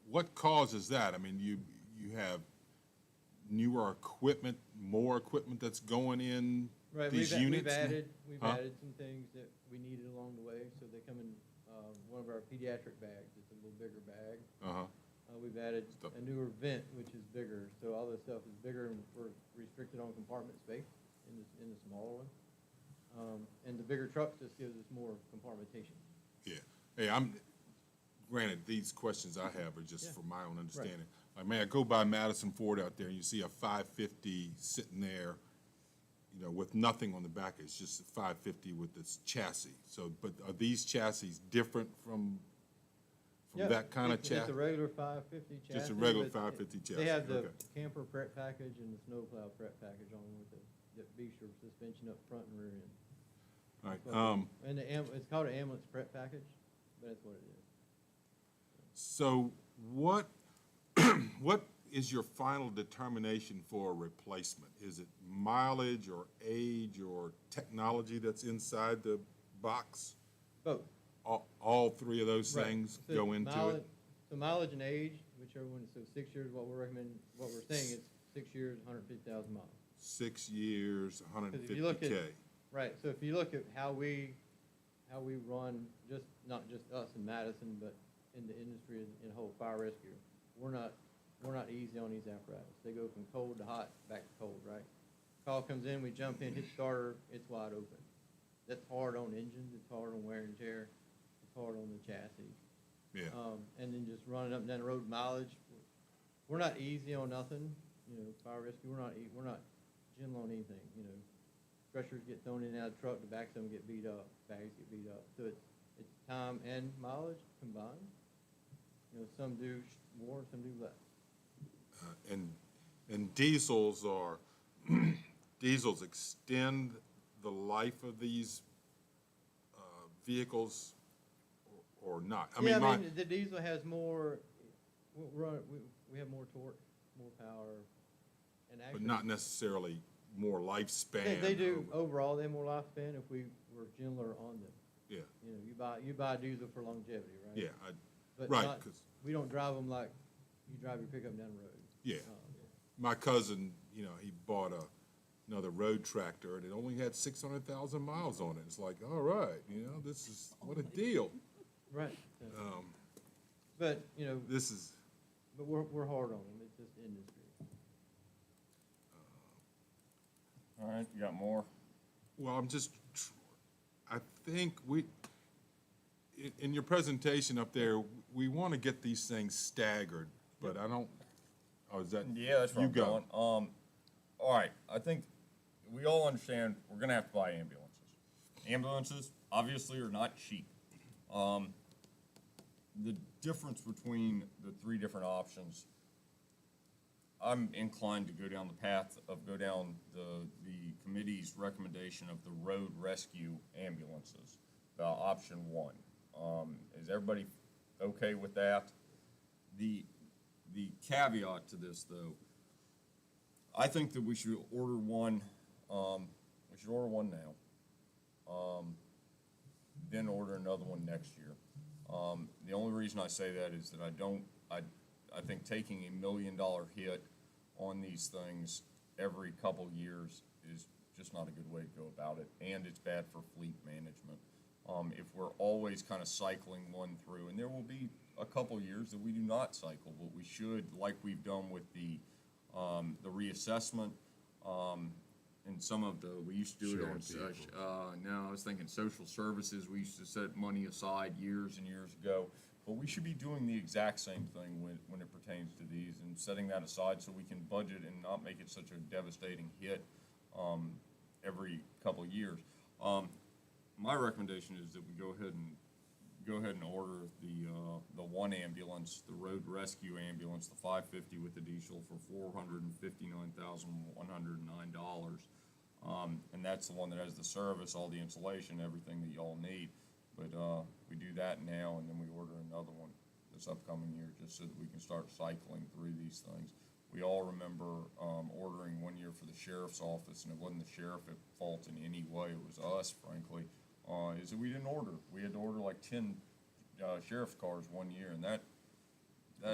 [SPEAKER 4] What causes that? I mean, you have newer equipment, more equipment that's going in
[SPEAKER 14] Right,
[SPEAKER 4] these units?
[SPEAKER 14] We've
[SPEAKER 4] Huh?
[SPEAKER 14] added some things that we needed along the way, so they come in, one of our pediatric bags, it's a little bigger bag.
[SPEAKER 4] Uh-huh.
[SPEAKER 14] We've added
[SPEAKER 4] Stuff.
[SPEAKER 14] a newer vent, which is bigger, so all this stuff is bigger, and we're restricted on compartment space in the smaller one. And the bigger trucks just gives us more compartmentation.
[SPEAKER 4] Yeah. Hey, granted, these questions I have are just for my own understanding. Like, man, I go by Madison Ford out there and you see a 550 sitting there, with nothing on the back. It's just a 550 with this chassis. So, but are these chassis different from
[SPEAKER 14] Yeah,
[SPEAKER 4] that kind of
[SPEAKER 14] It's
[SPEAKER 4] chassis?
[SPEAKER 14] a regular 550 chassis.
[SPEAKER 4] Just a regular
[SPEAKER 14] but
[SPEAKER 4] 550 chassis,
[SPEAKER 14] They have the
[SPEAKER 4] okay.
[SPEAKER 14] camper prep package and the snowplow prep package on with the Beaster suspension up front and rear end.
[SPEAKER 4] All
[SPEAKER 14] But
[SPEAKER 4] right.
[SPEAKER 14] And it's called an ambulance prep package, but that's what it is.
[SPEAKER 4] So what is your final determination for a replacement? Is it mileage or age or technology that's inside the box?
[SPEAKER 14] Both.
[SPEAKER 4] All three of those
[SPEAKER 14] Right.
[SPEAKER 4] things
[SPEAKER 14] So
[SPEAKER 4] go into it?
[SPEAKER 14] So mileage and age, whichever one, so 6 years, what we're saying is 6 years, 150,000 miles.
[SPEAKER 4] 6 years,
[SPEAKER 14] 'Cause if you look at-
[SPEAKER 4] 150K.
[SPEAKER 14] Right, so if you look at how we run, not just us in Madison, but in the industry in whole fire rescue, we're not easy on these apparatus. They go from cold to hot, back to cold, right? Call comes in, we jump in, hit starter, it's wide open. That's hard on engines, it's hard on wear and tear, it's hard on the chassis.
[SPEAKER 4] Yeah.
[SPEAKER 14] And then just running up and down the road mileage, we're not easy on nothing, fire rescue, we're not gentle on anything, Pressures get thrown in and out of the truck, the backs of them get beat up, bags get beat up. So it's time and mileage combined. Some do more, some do less.
[SPEAKER 4] And diesels extend the life of these vehicles or not?
[SPEAKER 14] Yeah, I mean, the diesel has more, we have more torque, more power, and
[SPEAKER 4] But
[SPEAKER 14] actually.
[SPEAKER 4] not necessarily more lifespan.
[SPEAKER 14] They do, overall, they have more lifespan if we were gentler on them.
[SPEAKER 4] Yeah,
[SPEAKER 14] You know, you buy diesel for longevity, right?
[SPEAKER 4] yeah,
[SPEAKER 14] But
[SPEAKER 4] right,
[SPEAKER 14] not-
[SPEAKER 4] 'cause-
[SPEAKER 14] we don't drive them like you drive your pickup down the road.
[SPEAKER 4] yeah.
[SPEAKER 14] Um,
[SPEAKER 4] My cousin, you know, he bought another road tractor, and it only had 600,000 miles on it. It's like, all right, you know, this is, what a deal.
[SPEAKER 14] Right.
[SPEAKER 4] Um,
[SPEAKER 14] But, you know,
[SPEAKER 4] This is,
[SPEAKER 14] but we're hard on them, it's just industry.
[SPEAKER 1] All right, you got more?
[SPEAKER 4] well, I think in your presentation up there, we want to get these things staggered, but I don't, oh, is that?
[SPEAKER 1] Yeah, that's where
[SPEAKER 4] you
[SPEAKER 1] I'm
[SPEAKER 4] go.
[SPEAKER 1] going. All right, I think we all understand we're gonna have to buy ambulances. Ambulances, obviously, are not cheap. The difference between the three different options, I'm inclined to go down the path of the committee's recommendation of the road rescue ambulances, the option one. Is everybody okay with that? The caveat to this, though, I think that we should order one, now, then order another one next year. The only reason I say that is that I think taking $1 million hit on these things every couple years is just not a good way to go about it, and it's bad for fleet management. If we're always kind of cycling one through, and there will be a couple years that we do not cycle, but we should, like we've done with the reassessment, and some of we used to do it on, no, I was thinking social services, we used to set money aside years and years ago, but we should be doing the exact same thing when it pertains to these, and setting that aside so we can budget and not make it such a devastating hit every couple of years. My recommendation is that we go ahead and order the one ambulance, the road rescue ambulance, the 550 with the diesel for $459,109. And that's the one that has the service, all the insulation, everything that y'all need. But we do that now, and then we order another one this upcoming year, just so that we can start cycling through these things. We all remember ordering one year for the sheriff's office, and it wasn't the sheriff at fault in any way. It was us, frankly. Is that we didn't order. We had to order like 10 sheriff's cars one year, and that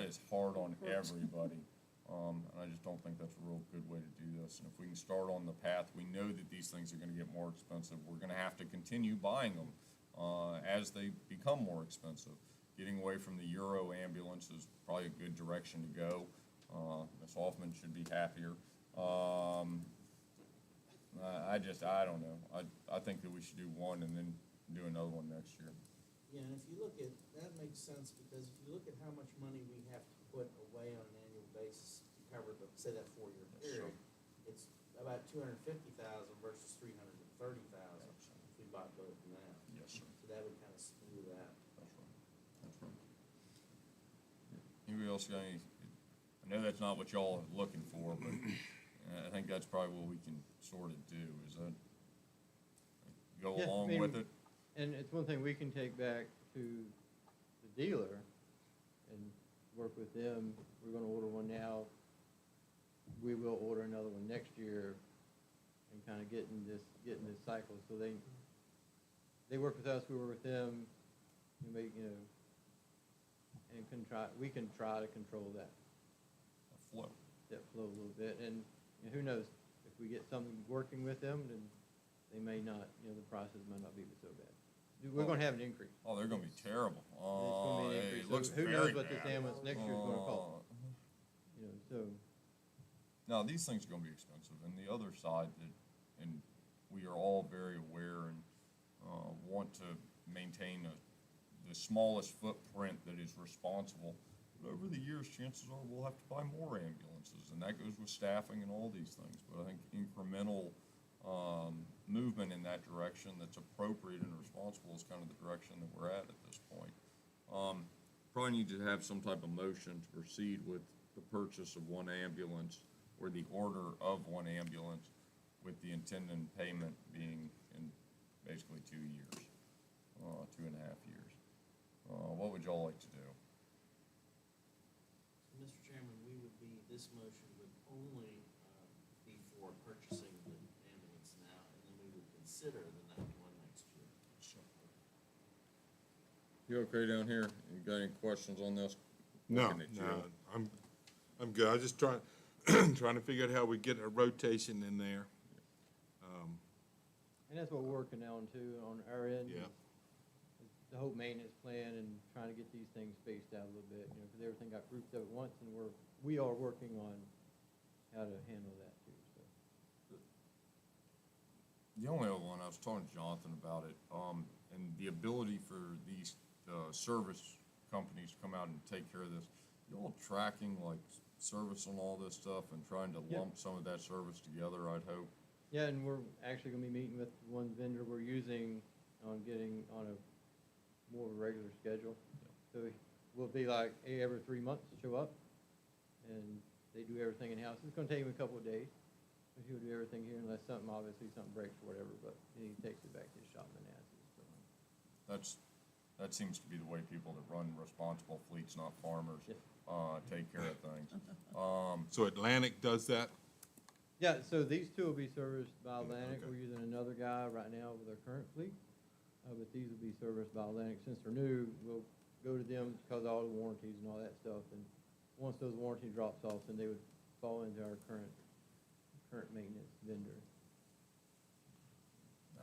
[SPEAKER 1] is hard on everybody. And I just don't think that's a real good way to do this. And if we can start on the path, we know that these things are going to get more expensive. We're going to have to continue buying them as they become more expensive. Getting away from the Euro ambulance is probably a good direction to go. Ms. Hoffman should be happier. I don't know. I think that we should do one and then do another one next year.
[SPEAKER 15] Yeah, and if you look at, that makes sense, because if you look at how much money we have to put away on an annual basis to cover the, say, that 4-year period, it's about $250,000 versus $330,000 if we bought both now.
[SPEAKER 1] Yes, sir.
[SPEAKER 15] So that would kind of smooth that.
[SPEAKER 1] That's right. That's right. Anybody else got any? I know that's not what y'all are looking for, but I think that's probably what we can sort of do, is that go
[SPEAKER 14] Yeah, I
[SPEAKER 1] along
[SPEAKER 14] mean,
[SPEAKER 1] with it?
[SPEAKER 14] And it's one thing we can take back to the dealer and work with them. We're gonna order one now. We will order another one next year, and kind of getting this cycle. So they work with us, we work with them, we make, you know, and we can try to control that
[SPEAKER 1] Flow.
[SPEAKER 14] flow a little bit. And who knows, if we get something working with them, then they may not, you know, the prices might not be so bad. We're gonna have an increase.
[SPEAKER 1] Oh, they're gonna be terrible.
[SPEAKER 14] It's gonna be an increase.
[SPEAKER 1] It
[SPEAKER 14] So
[SPEAKER 1] looks
[SPEAKER 14] who
[SPEAKER 1] very
[SPEAKER 14] knows what this
[SPEAKER 1] bad.
[SPEAKER 14] ambulance next year is gonna cost? You know, so,
[SPEAKER 1] No, these things are gonna be expensive, and the other side that, and we are all very aware and want to maintain the smallest footprint that is responsible. But over the years, chances are we'll have to buy more ambulances, and that goes with staffing and all these things. But I think incremental movement in that direction that's appropriate and responsible is kind of the direction that we're at this point. Probably need to have some type of motion to proceed with the purchase of one ambulance, or the order of one ambulance, with the intended payment being in basically 2 years, 2.5 years. What would y'all like to do?
[SPEAKER 15] Mr. Chairman, this motion would only be for purchasing the ambulance now, and then we would consider the next one next year.
[SPEAKER 1] You okay down here? You got any questions on this?
[SPEAKER 4] No,
[SPEAKER 1] Looking at you.
[SPEAKER 4] no, I'm good. I just trying, trying to figure out how we get a rotation in there.
[SPEAKER 14] And that's what we're working on too, on our end.
[SPEAKER 4] Yeah.
[SPEAKER 14] The whole maintenance plan and trying to get these things spaced out a little bit, you know, because everything got grouped up at once, and we are working on how to handle that too, so.
[SPEAKER 1] The only other one, I was talking to Jonathan about it, and the ability for these, service companies to come out and take care of this. Y'all tracking like service on all this stuff and trying to
[SPEAKER 14] Yep.
[SPEAKER 1] lump some of that service together, I'd hope?
[SPEAKER 14] Yeah, and we're actually gonna be meeting with one vendor we're using on getting on a more of a regular schedule. So we'll be like, hey, every 3 months, show up, and they do everything in-house. It's gonna take him a couple of days, but he'll do everything here unless something breaks or whatever, but then he takes it back to his shop in Manassas, so.
[SPEAKER 1] That seems to be the way people that run responsible fleets, not farmers,
[SPEAKER 14] Yeah.
[SPEAKER 1] take care of things.
[SPEAKER 4] So Atlantic does that?
[SPEAKER 14] Yeah, so these two will be serviced by Atlantic.
[SPEAKER 4] Okay.
[SPEAKER 14] We're using another guy right now with our current fleet. But these will be serviced by Atlantic. Since they're new, we'll go to them because of all the warranties and all that stuff. And once those warranty drops off, then they would fall into our current maintenance vendor.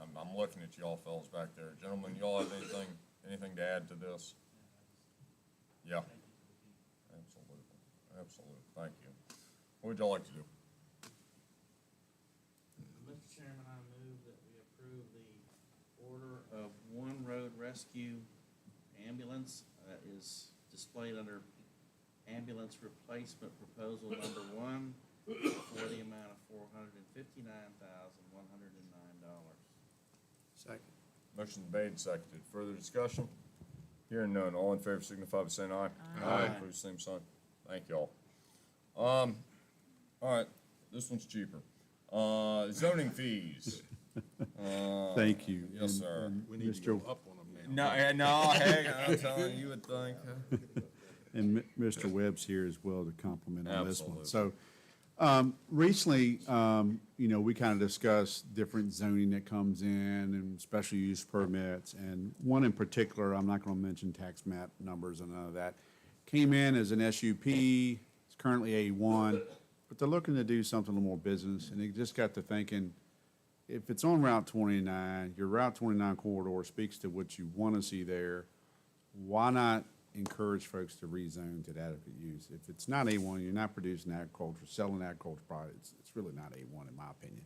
[SPEAKER 1] I'm looking at y'all fellas back there. Gentlemen, y'all have anything to add to this? Yeah. Absolutely. Absolutely. Thank you. What would y'all like to do?
[SPEAKER 15] Mr. Chairman, I move that we approve the order of one road rescue ambulance is displayed under ambulance replacement proposal number 1 for the amount of $459,109.
[SPEAKER 16] Second.
[SPEAKER 1] Motion made and seconded. Further discussion? Hearing none. All in favor signify by saying aye.
[SPEAKER 4] Aye.
[SPEAKER 1] Opposed, same sign. Thank y'all. All right, this one's cheaper. Zoning fees.
[SPEAKER 3] Thank you.
[SPEAKER 1] Yes, sir.
[SPEAKER 4] We need to
[SPEAKER 3] Mr.
[SPEAKER 4] go up on them now.
[SPEAKER 1] No, hey, I'm telling you, you would think.
[SPEAKER 3] And Mr. Webb's here as well to compliment on this one.
[SPEAKER 1] Absolutely.
[SPEAKER 3] So, recently, we kind of discussed different zoning that comes in and special use permits. And one in particular, I'm not going to mention tax map numbers and none of that, came in as an SUP. It's currently A1, but they're looking to do something a little more business. And it just got to thinking, if it's on Route 29, your Route 29 corridor speaks to what you want to see there, why not encourage folks to rezone to that adequate use? If it's not A1, you're not producing agriculture, selling agriculture products, it's really not A1 in my opinion.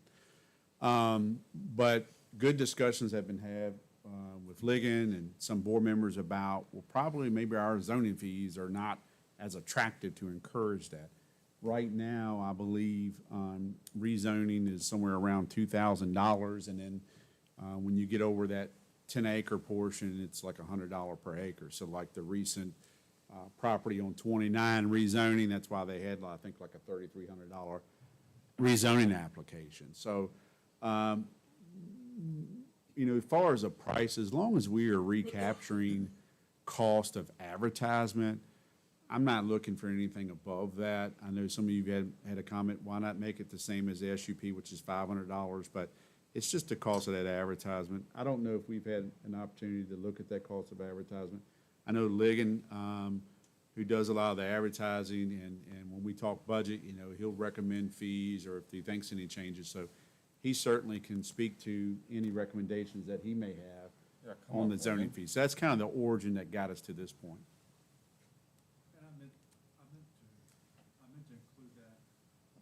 [SPEAKER 3] But good discussions have been had with Ligon and some board members about, well, probably maybe our zoning fees are not as attractive to encourage that. Right now, I believe rezoning is somewhere around $2,000, and then when you get over that 10-acre portion, it's like $100 per acre. So like the recent property on 29 rezoning, that's why they had, I think, like a $3,300 rezoning application. So, as far as a price, as long as we are recapturing cost of advertisement, I'm not looking for anything above that. I know some of you had a comment, why not make it the same as the SUP, which is $500, but it's just the cost of that advertisement. I don't know if we've had an opportunity to look at that cost of advertisement. I know Ligon, who does a lot of the advertising, and when we talk budget, he'll recommend fees or if he thinks any changes. So he certainly can speak to any recommendations that he may have on the zoning fees. So that's kind of the origin that got us to this point.
[SPEAKER 6] And I meant to include that.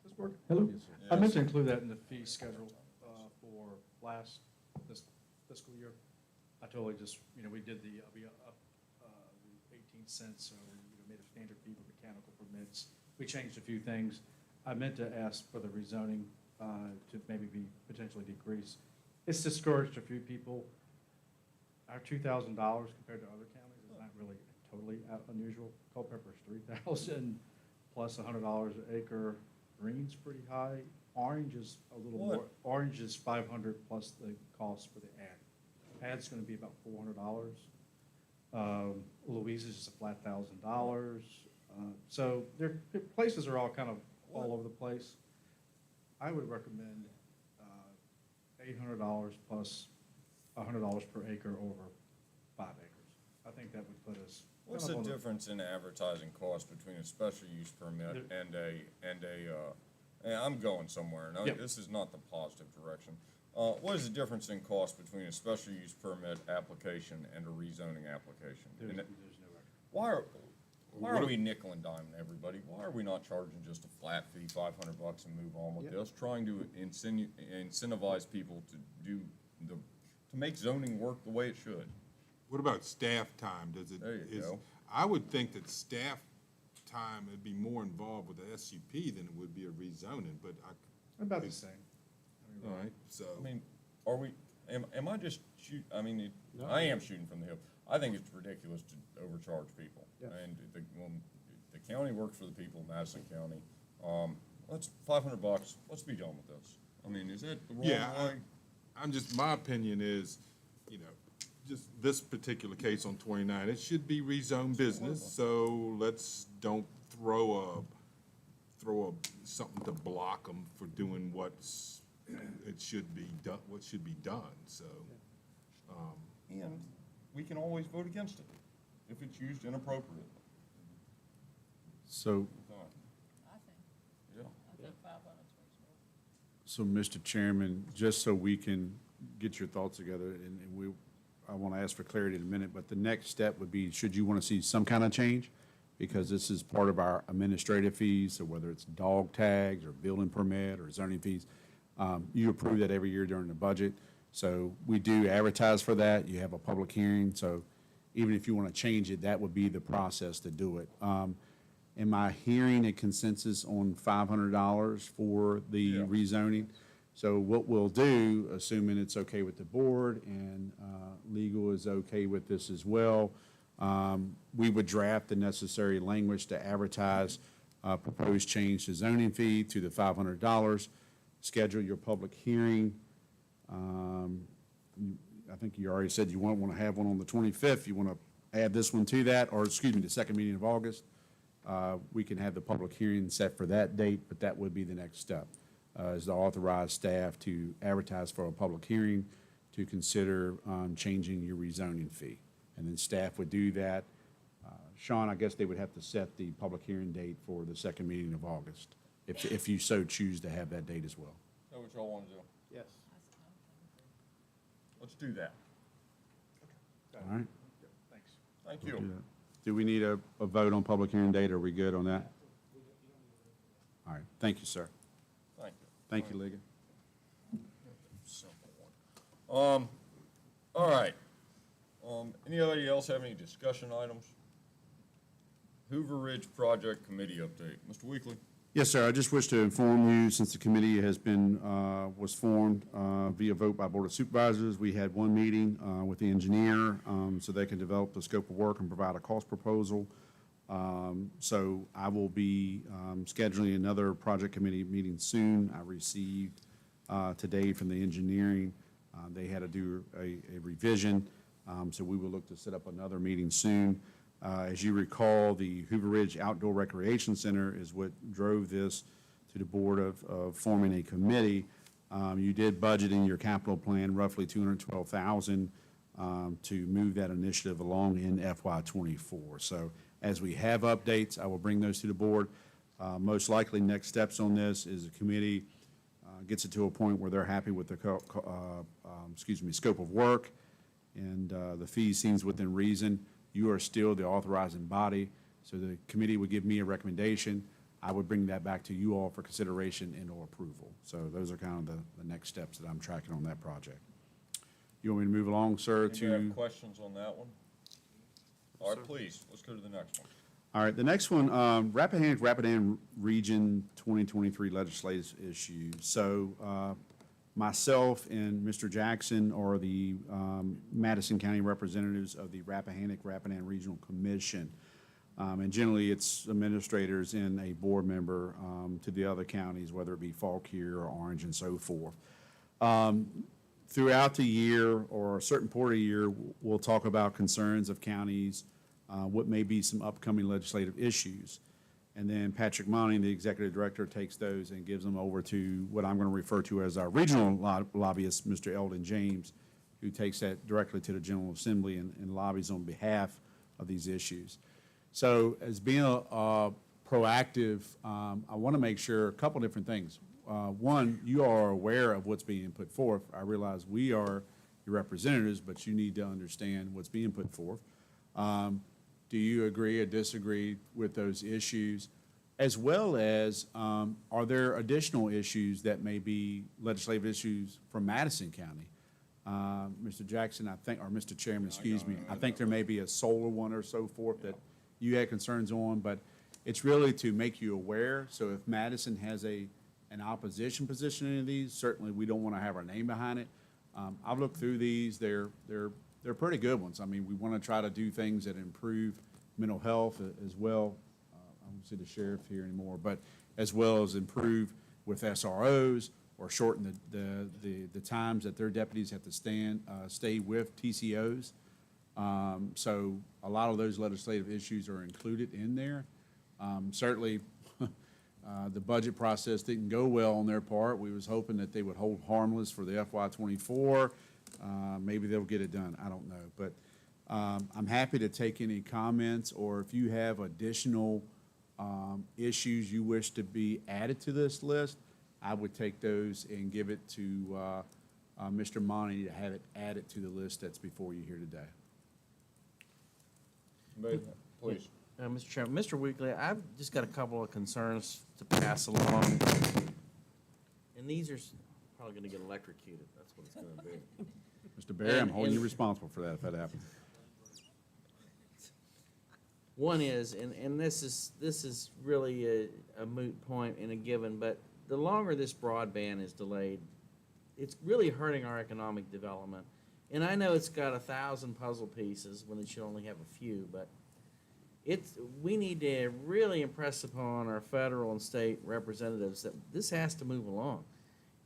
[SPEAKER 6] This work? Hello? I meant to include that in the fee schedule for this fiscal year. I totally just, we did we up the 18 cents, so made a standard fee for mechanical permits. We changed a few things. I meant to ask for the rezoning to maybe be potentially decreased. It's discouraged a few people. Our $2,000 compared to other counties is not really totally unusual. Culpeper's $3,000 plus $100 an acre. Green's pretty high. Orange is a little more. Orange is $500 plus the cost for the ad. Ad's going to be about $400. Louisa's is a flat $1,000. So their places are all kind of all over the place. I would recommend $800 plus $100 per acre over 5 acres. I think that would put us.
[SPEAKER 1] What's the difference in advertising cost between a special use permit and I'm going somewhere, and
[SPEAKER 6] Yep.
[SPEAKER 1] this is not the positive direction. What is the difference in cost between a special use permit application and a rezoning application?
[SPEAKER 6] There's
[SPEAKER 1] And
[SPEAKER 6] no extra.
[SPEAKER 1] why are we nickel and diming everybody? Why are we not charging just a flat fee, $500 and move on with
[SPEAKER 6] Yep.
[SPEAKER 1] this? Trying to incentivize people to make zoning work the way it should.
[SPEAKER 4] What about staff time? Does it?
[SPEAKER 1] There you go.
[SPEAKER 4] I would think that staff time would be more involved with the SUP than it would be a rezoning, but
[SPEAKER 6] About the same.
[SPEAKER 4] all right, so.
[SPEAKER 1] I mean, am I just I am shooting from the hip. I think it's ridiculous to overcharge people.
[SPEAKER 6] Yeah.
[SPEAKER 1] And the county works for the people of Madison County. Let's $500. Let's be done with this. I mean, is that the wrong way?
[SPEAKER 4] My opinion is, just this particular case on 29, it should be rezoned business, so let's don't throw something to block them for doing what should be done, so.
[SPEAKER 1] And we can always vote against it if it's used inappropriately.
[SPEAKER 3] So,
[SPEAKER 12] I think,
[SPEAKER 1] Yeah.
[SPEAKER 12] I think 500 is reasonable.
[SPEAKER 3] so Mr. Chairman, just so we can get your thoughts together, and I want to ask for clarity in a minute, but the next step would be, should you want to see some kind of change? Because this is part of our administrative fees, so whether it's dog tags or building permit or zoning fees, you approve that every year during the budget. So we do advertise for that. You have a public hearing. So even if you want to change it, that would be the process to do it. Am I hearing a consensus on $500 for the
[SPEAKER 1] Yeah.
[SPEAKER 3] rezoning? So what we'll do, assuming it's okay with the board and legal is okay with this as well, we would draft the necessary language to advertise proposed change to zoning fee to the $500, schedule your public hearing. I think you already said you want to have one on the 25th. You want to add this one to that, or excuse me, the second meeting of August. We can have the public hearing set for that date, but that would be the next step, is to authorize staff to advertise for a public hearing to consider changing your rezoning fee. And then staff would do that. Sean, I guess they would have to set the public hearing date for the second meeting of August, if you so choose to have that date as well.
[SPEAKER 1] Is that what y'all want to do?
[SPEAKER 14] Yes.
[SPEAKER 1] Let's do that.
[SPEAKER 3] All right?
[SPEAKER 6] Thanks.
[SPEAKER 1] Thank
[SPEAKER 3] We'll
[SPEAKER 1] you.
[SPEAKER 3] do that. Do we need a vote on public hearing date? Are we good on that? All right, thank you, sir.
[SPEAKER 1] Thank you.
[SPEAKER 3] Thank you, Ligon.
[SPEAKER 1] Simple one. All right. Anybody else have any discussion items? Hoover Ridge Project Committee update. Mr. Weekly?
[SPEAKER 3] Yes, sir. I just wish to inform you, since the committee has been, was formed via vote by Board of Supervisors, we had one meeting with the engineer so they can develop the scope of work and provide a cost proposal. So I will be scheduling another project committee meeting soon. I received today from the engineering, they had to do a revision, so we will look to set up another meeting soon. As you recall, the Hoover Ridge Outdoor Recreation Center is what drove this to the board of forming a committee. You did budget in your capital plan roughly $212,000 to move that initiative along in FY '24. So as we have updates, I will bring those to the board. Most likely, next steps on this is the committee gets it to a point where they're happy with the scope of work, and the fee seems within reason. You are still the authorizing body, so the committee would give me a recommendation. I would bring that back to you all for consideration and/or approval. So those are kind of the next steps that I'm tracking on that project. You want me to move along, sir,
[SPEAKER 1] Anybody have questions on that one? All right, please, let's go to the next one.
[SPEAKER 3] All right, the next one, Rapidan Region 2023 legislative issue. So myself and Mr. Jackson are the Madison County representatives of the Rapidan Regional Commission. And generally, it's administrators and a board member to the other counties, whether it be Fauquier or Orange and so forth. throughout the year or a certain part of the year, we'll talk about concerns of counties, what may be some upcoming legislative issues. And then Patrick Monning, the executive director, takes those and gives them over to what I'm going to refer to as our regional lobbyist, Mr. Eldon James, who takes that directly to the General Assembly and lobbies on behalf of these issues. So as being proactive, I want to make sure a couple different things. One, you are aware of what's being put forth. I realize we are your representatives, but you need to understand what's being put forth. Do you agree or disagree with those issues? As well as, are there additional issues that may be legislative issues from Madison County? Mr. Jackson, I think, or Mr. Chairman, excuse me, I think there may be a solar one or so forth that you had concerns on, but it's really to make you aware. So if Madison has an opposition position in any of these, certainly we don't want to have our name behind it. I've looked through these. They're pretty good ones. I mean, we want to try to do things that improve mental health as well. I don't see the sheriff here anymore, but as well as improve with SROs or shorten the times that their deputies have to stay with TCOs. So a lot of those legislative issues are included in there. Certainly, the budget process didn't go well on their part. We was hoping that they would hold harmless for the FY24. Maybe they'll get it done. I don't know. But I'm happy to take any comments, or if you have additional issues you wish to be added to this list, I would take those and give it to Mr. Monty to have it added to the list that's before you here today.
[SPEAKER 1] Please.
[SPEAKER 15] Mr. Chairman, Mr. Weekly, I've just got a couple of concerns to pass along. And these are probably going to get electrocuted. That's what it's going to be.
[SPEAKER 3] Mr. Barry, I'm holding you responsible for that if that happens.
[SPEAKER 15] One is, and this is really a moot point and a given, but the longer this broadband is delayed, it's really hurting our economic development. And I know it's got 1,000 puzzle pieces when it should only have a few, but we need to really impress upon our federal and state representatives that this has to move along.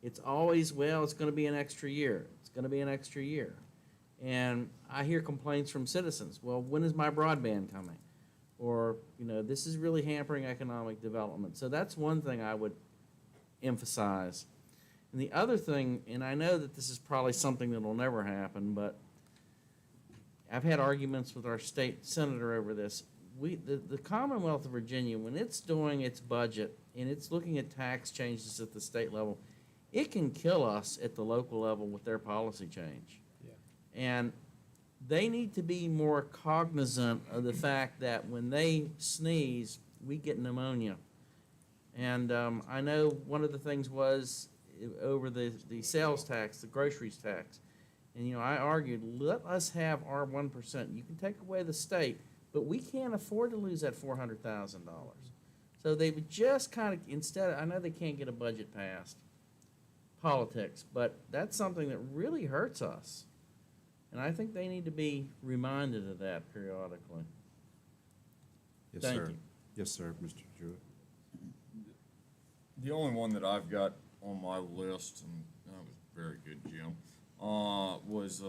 [SPEAKER 15] It's always, well, it's going to be an extra year. It's going to be an extra year. And I hear complaints from citizens, well, when is my broadband coming? Or, this is really hampering economic development. So that's one thing I would emphasize. And the other thing, and I know that this is probably something that will never happen, but I've had arguments with our state senator over this. The Commonwealth of Virginia, when it's doing its budget and it's looking at tax changes at the state level, it can kill us at the local level with their policy change. Yeah. And they need to be more cognizant of the fact that when they sneeze, we get pneumonia. And I know one of the things was over the sales tax, the groceries tax. And, I argued, let us have our 1%. You can take away the state, but we can't afford to lose that $400,000. So they would just kind of, instead, I know they can't get a budget passed, politics, but that's something that really hurts us. And I think they need to be reminded of that periodically.
[SPEAKER 3] Yes,
[SPEAKER 15] Thank
[SPEAKER 3] sir.
[SPEAKER 15] you.
[SPEAKER 3] Yes, sir, Mr. Jewett.
[SPEAKER 1] The only one that I've got on my list, and that was very good, Jim, I was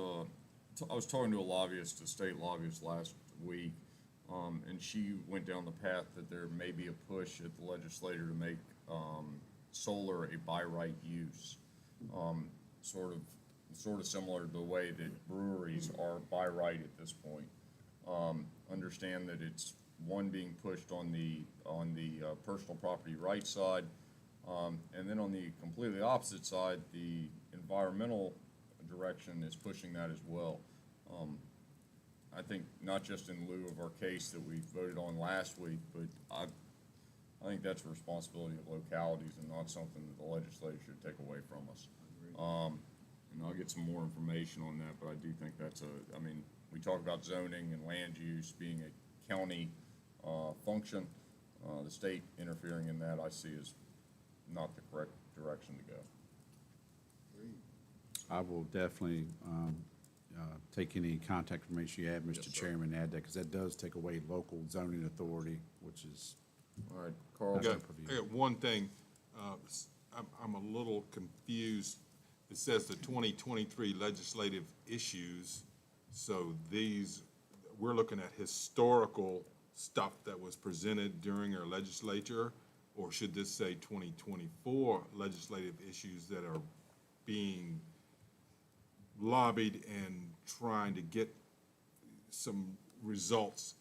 [SPEAKER 1] talking to a lobbyist, a state lobbyist last week, and she went down the path that there may be a push at the legislature to make solar a by right use, sort of similar to the way that breweries are by right at this point. Understand that it's one being pushed on the personal property right side, and then on the completely opposite side, the environmental direction is pushing that as well. I think not just in lieu of our case that we voted on last week, but I think that's a responsibility of localities and not something that the legislature should take away from us. And I'll get some more information on that, but I do think that's we talk about zoning and land use being a county function. The state interfering in that I see as not the correct direction to go.
[SPEAKER 3] I will definitely take any contact information you have, Mr. Chairman, add that, because that does take away local zoning authority, which is.
[SPEAKER 1] All right, Carl.
[SPEAKER 4] I got one thing. I'm a little confused. it says the 2023 legislative issues. So these, we're looking at historical stuff that was presented during our legislature, or should this say 2024 legislative issues that are being lobbied and trying to get some results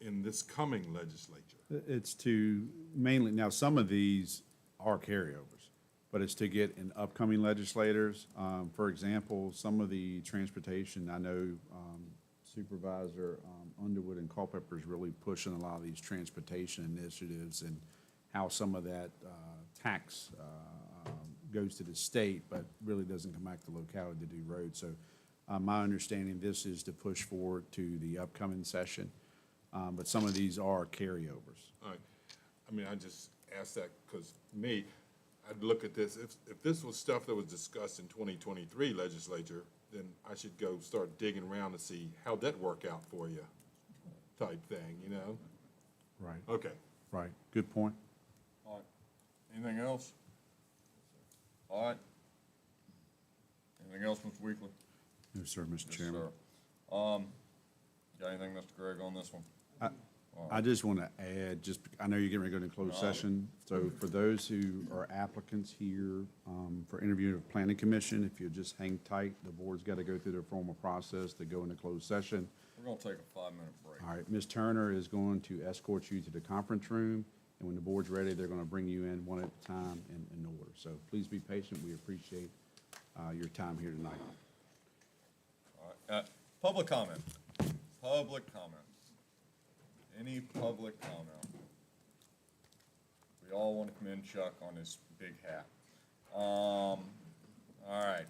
[SPEAKER 4] in this coming legislature?
[SPEAKER 17] It's to mainly, now, some of these are carryovers, but it's to get in upcoming legislators. For example, some of the transportation, I know Supervisor Underwood and Culpepper is really pushing a lot of these transportation initiatives and how some of that tax goes to the state, but really doesn't come back to the locality to do roads. So my understanding, this is to push forward to the upcoming session, but some of these are carryovers.
[SPEAKER 4] All right. I mean, I just asked that because me, I'd look at this, if this was stuff that was discussed in 2023 legislature, then I should go start digging around to see how'd that work out for you, type thing, you know?
[SPEAKER 17] Right.
[SPEAKER 4] Okay.
[SPEAKER 17] Right, good point.
[SPEAKER 1] All right. Anything else? All right. Anything else, Mr. Weekly?
[SPEAKER 17] No, sir, Mr.
[SPEAKER 1] Yes,
[SPEAKER 17] Chairman.
[SPEAKER 1] sir. Got anything, Mr. Gregg, on this one?
[SPEAKER 17] I just want to add, I know you're getting ready to go into closed session, so for those who are applicants here for interviewing with Planning Commission, if you just hang tight, the board's got to go through their formal process to go into closed session.
[SPEAKER 1] We're gonna take a 5-minute break.
[SPEAKER 17] All right, Ms. Turner is going to escort you to the conference room, and when the board's ready, they're going to bring you in one at a time in order. So please be patient. We appreciate your time here tonight.
[SPEAKER 1] All right. Public comment. Public comment. Any public comment? We all want to commend Chuck on his big hat. All right.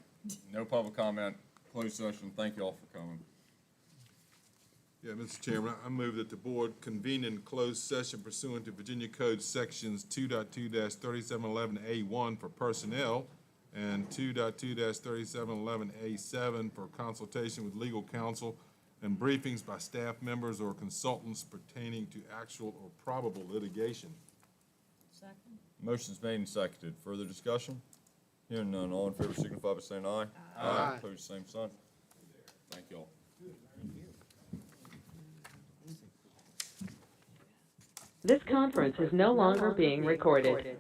[SPEAKER 1] No public comment. Closed session. Thank you all for coming.
[SPEAKER 4] Yeah, Mr. Chairman, I move that the board convene in closed session pursuant to Virginia Code Sections 2.2-3711A1 for personnel and 2.2-3711A7 for consultation with legal counsel and briefings by staff members or consultants pertaining to actual or probable litigation.
[SPEAKER 12] Second.
[SPEAKER 1] Motion's made and seconded. Further discussion? Hearing none. All in favor signify by saying aye.
[SPEAKER 16] Aye.
[SPEAKER 1] Opposed, same sign. Thank you all.
[SPEAKER 18] This conference is no longer being recorded.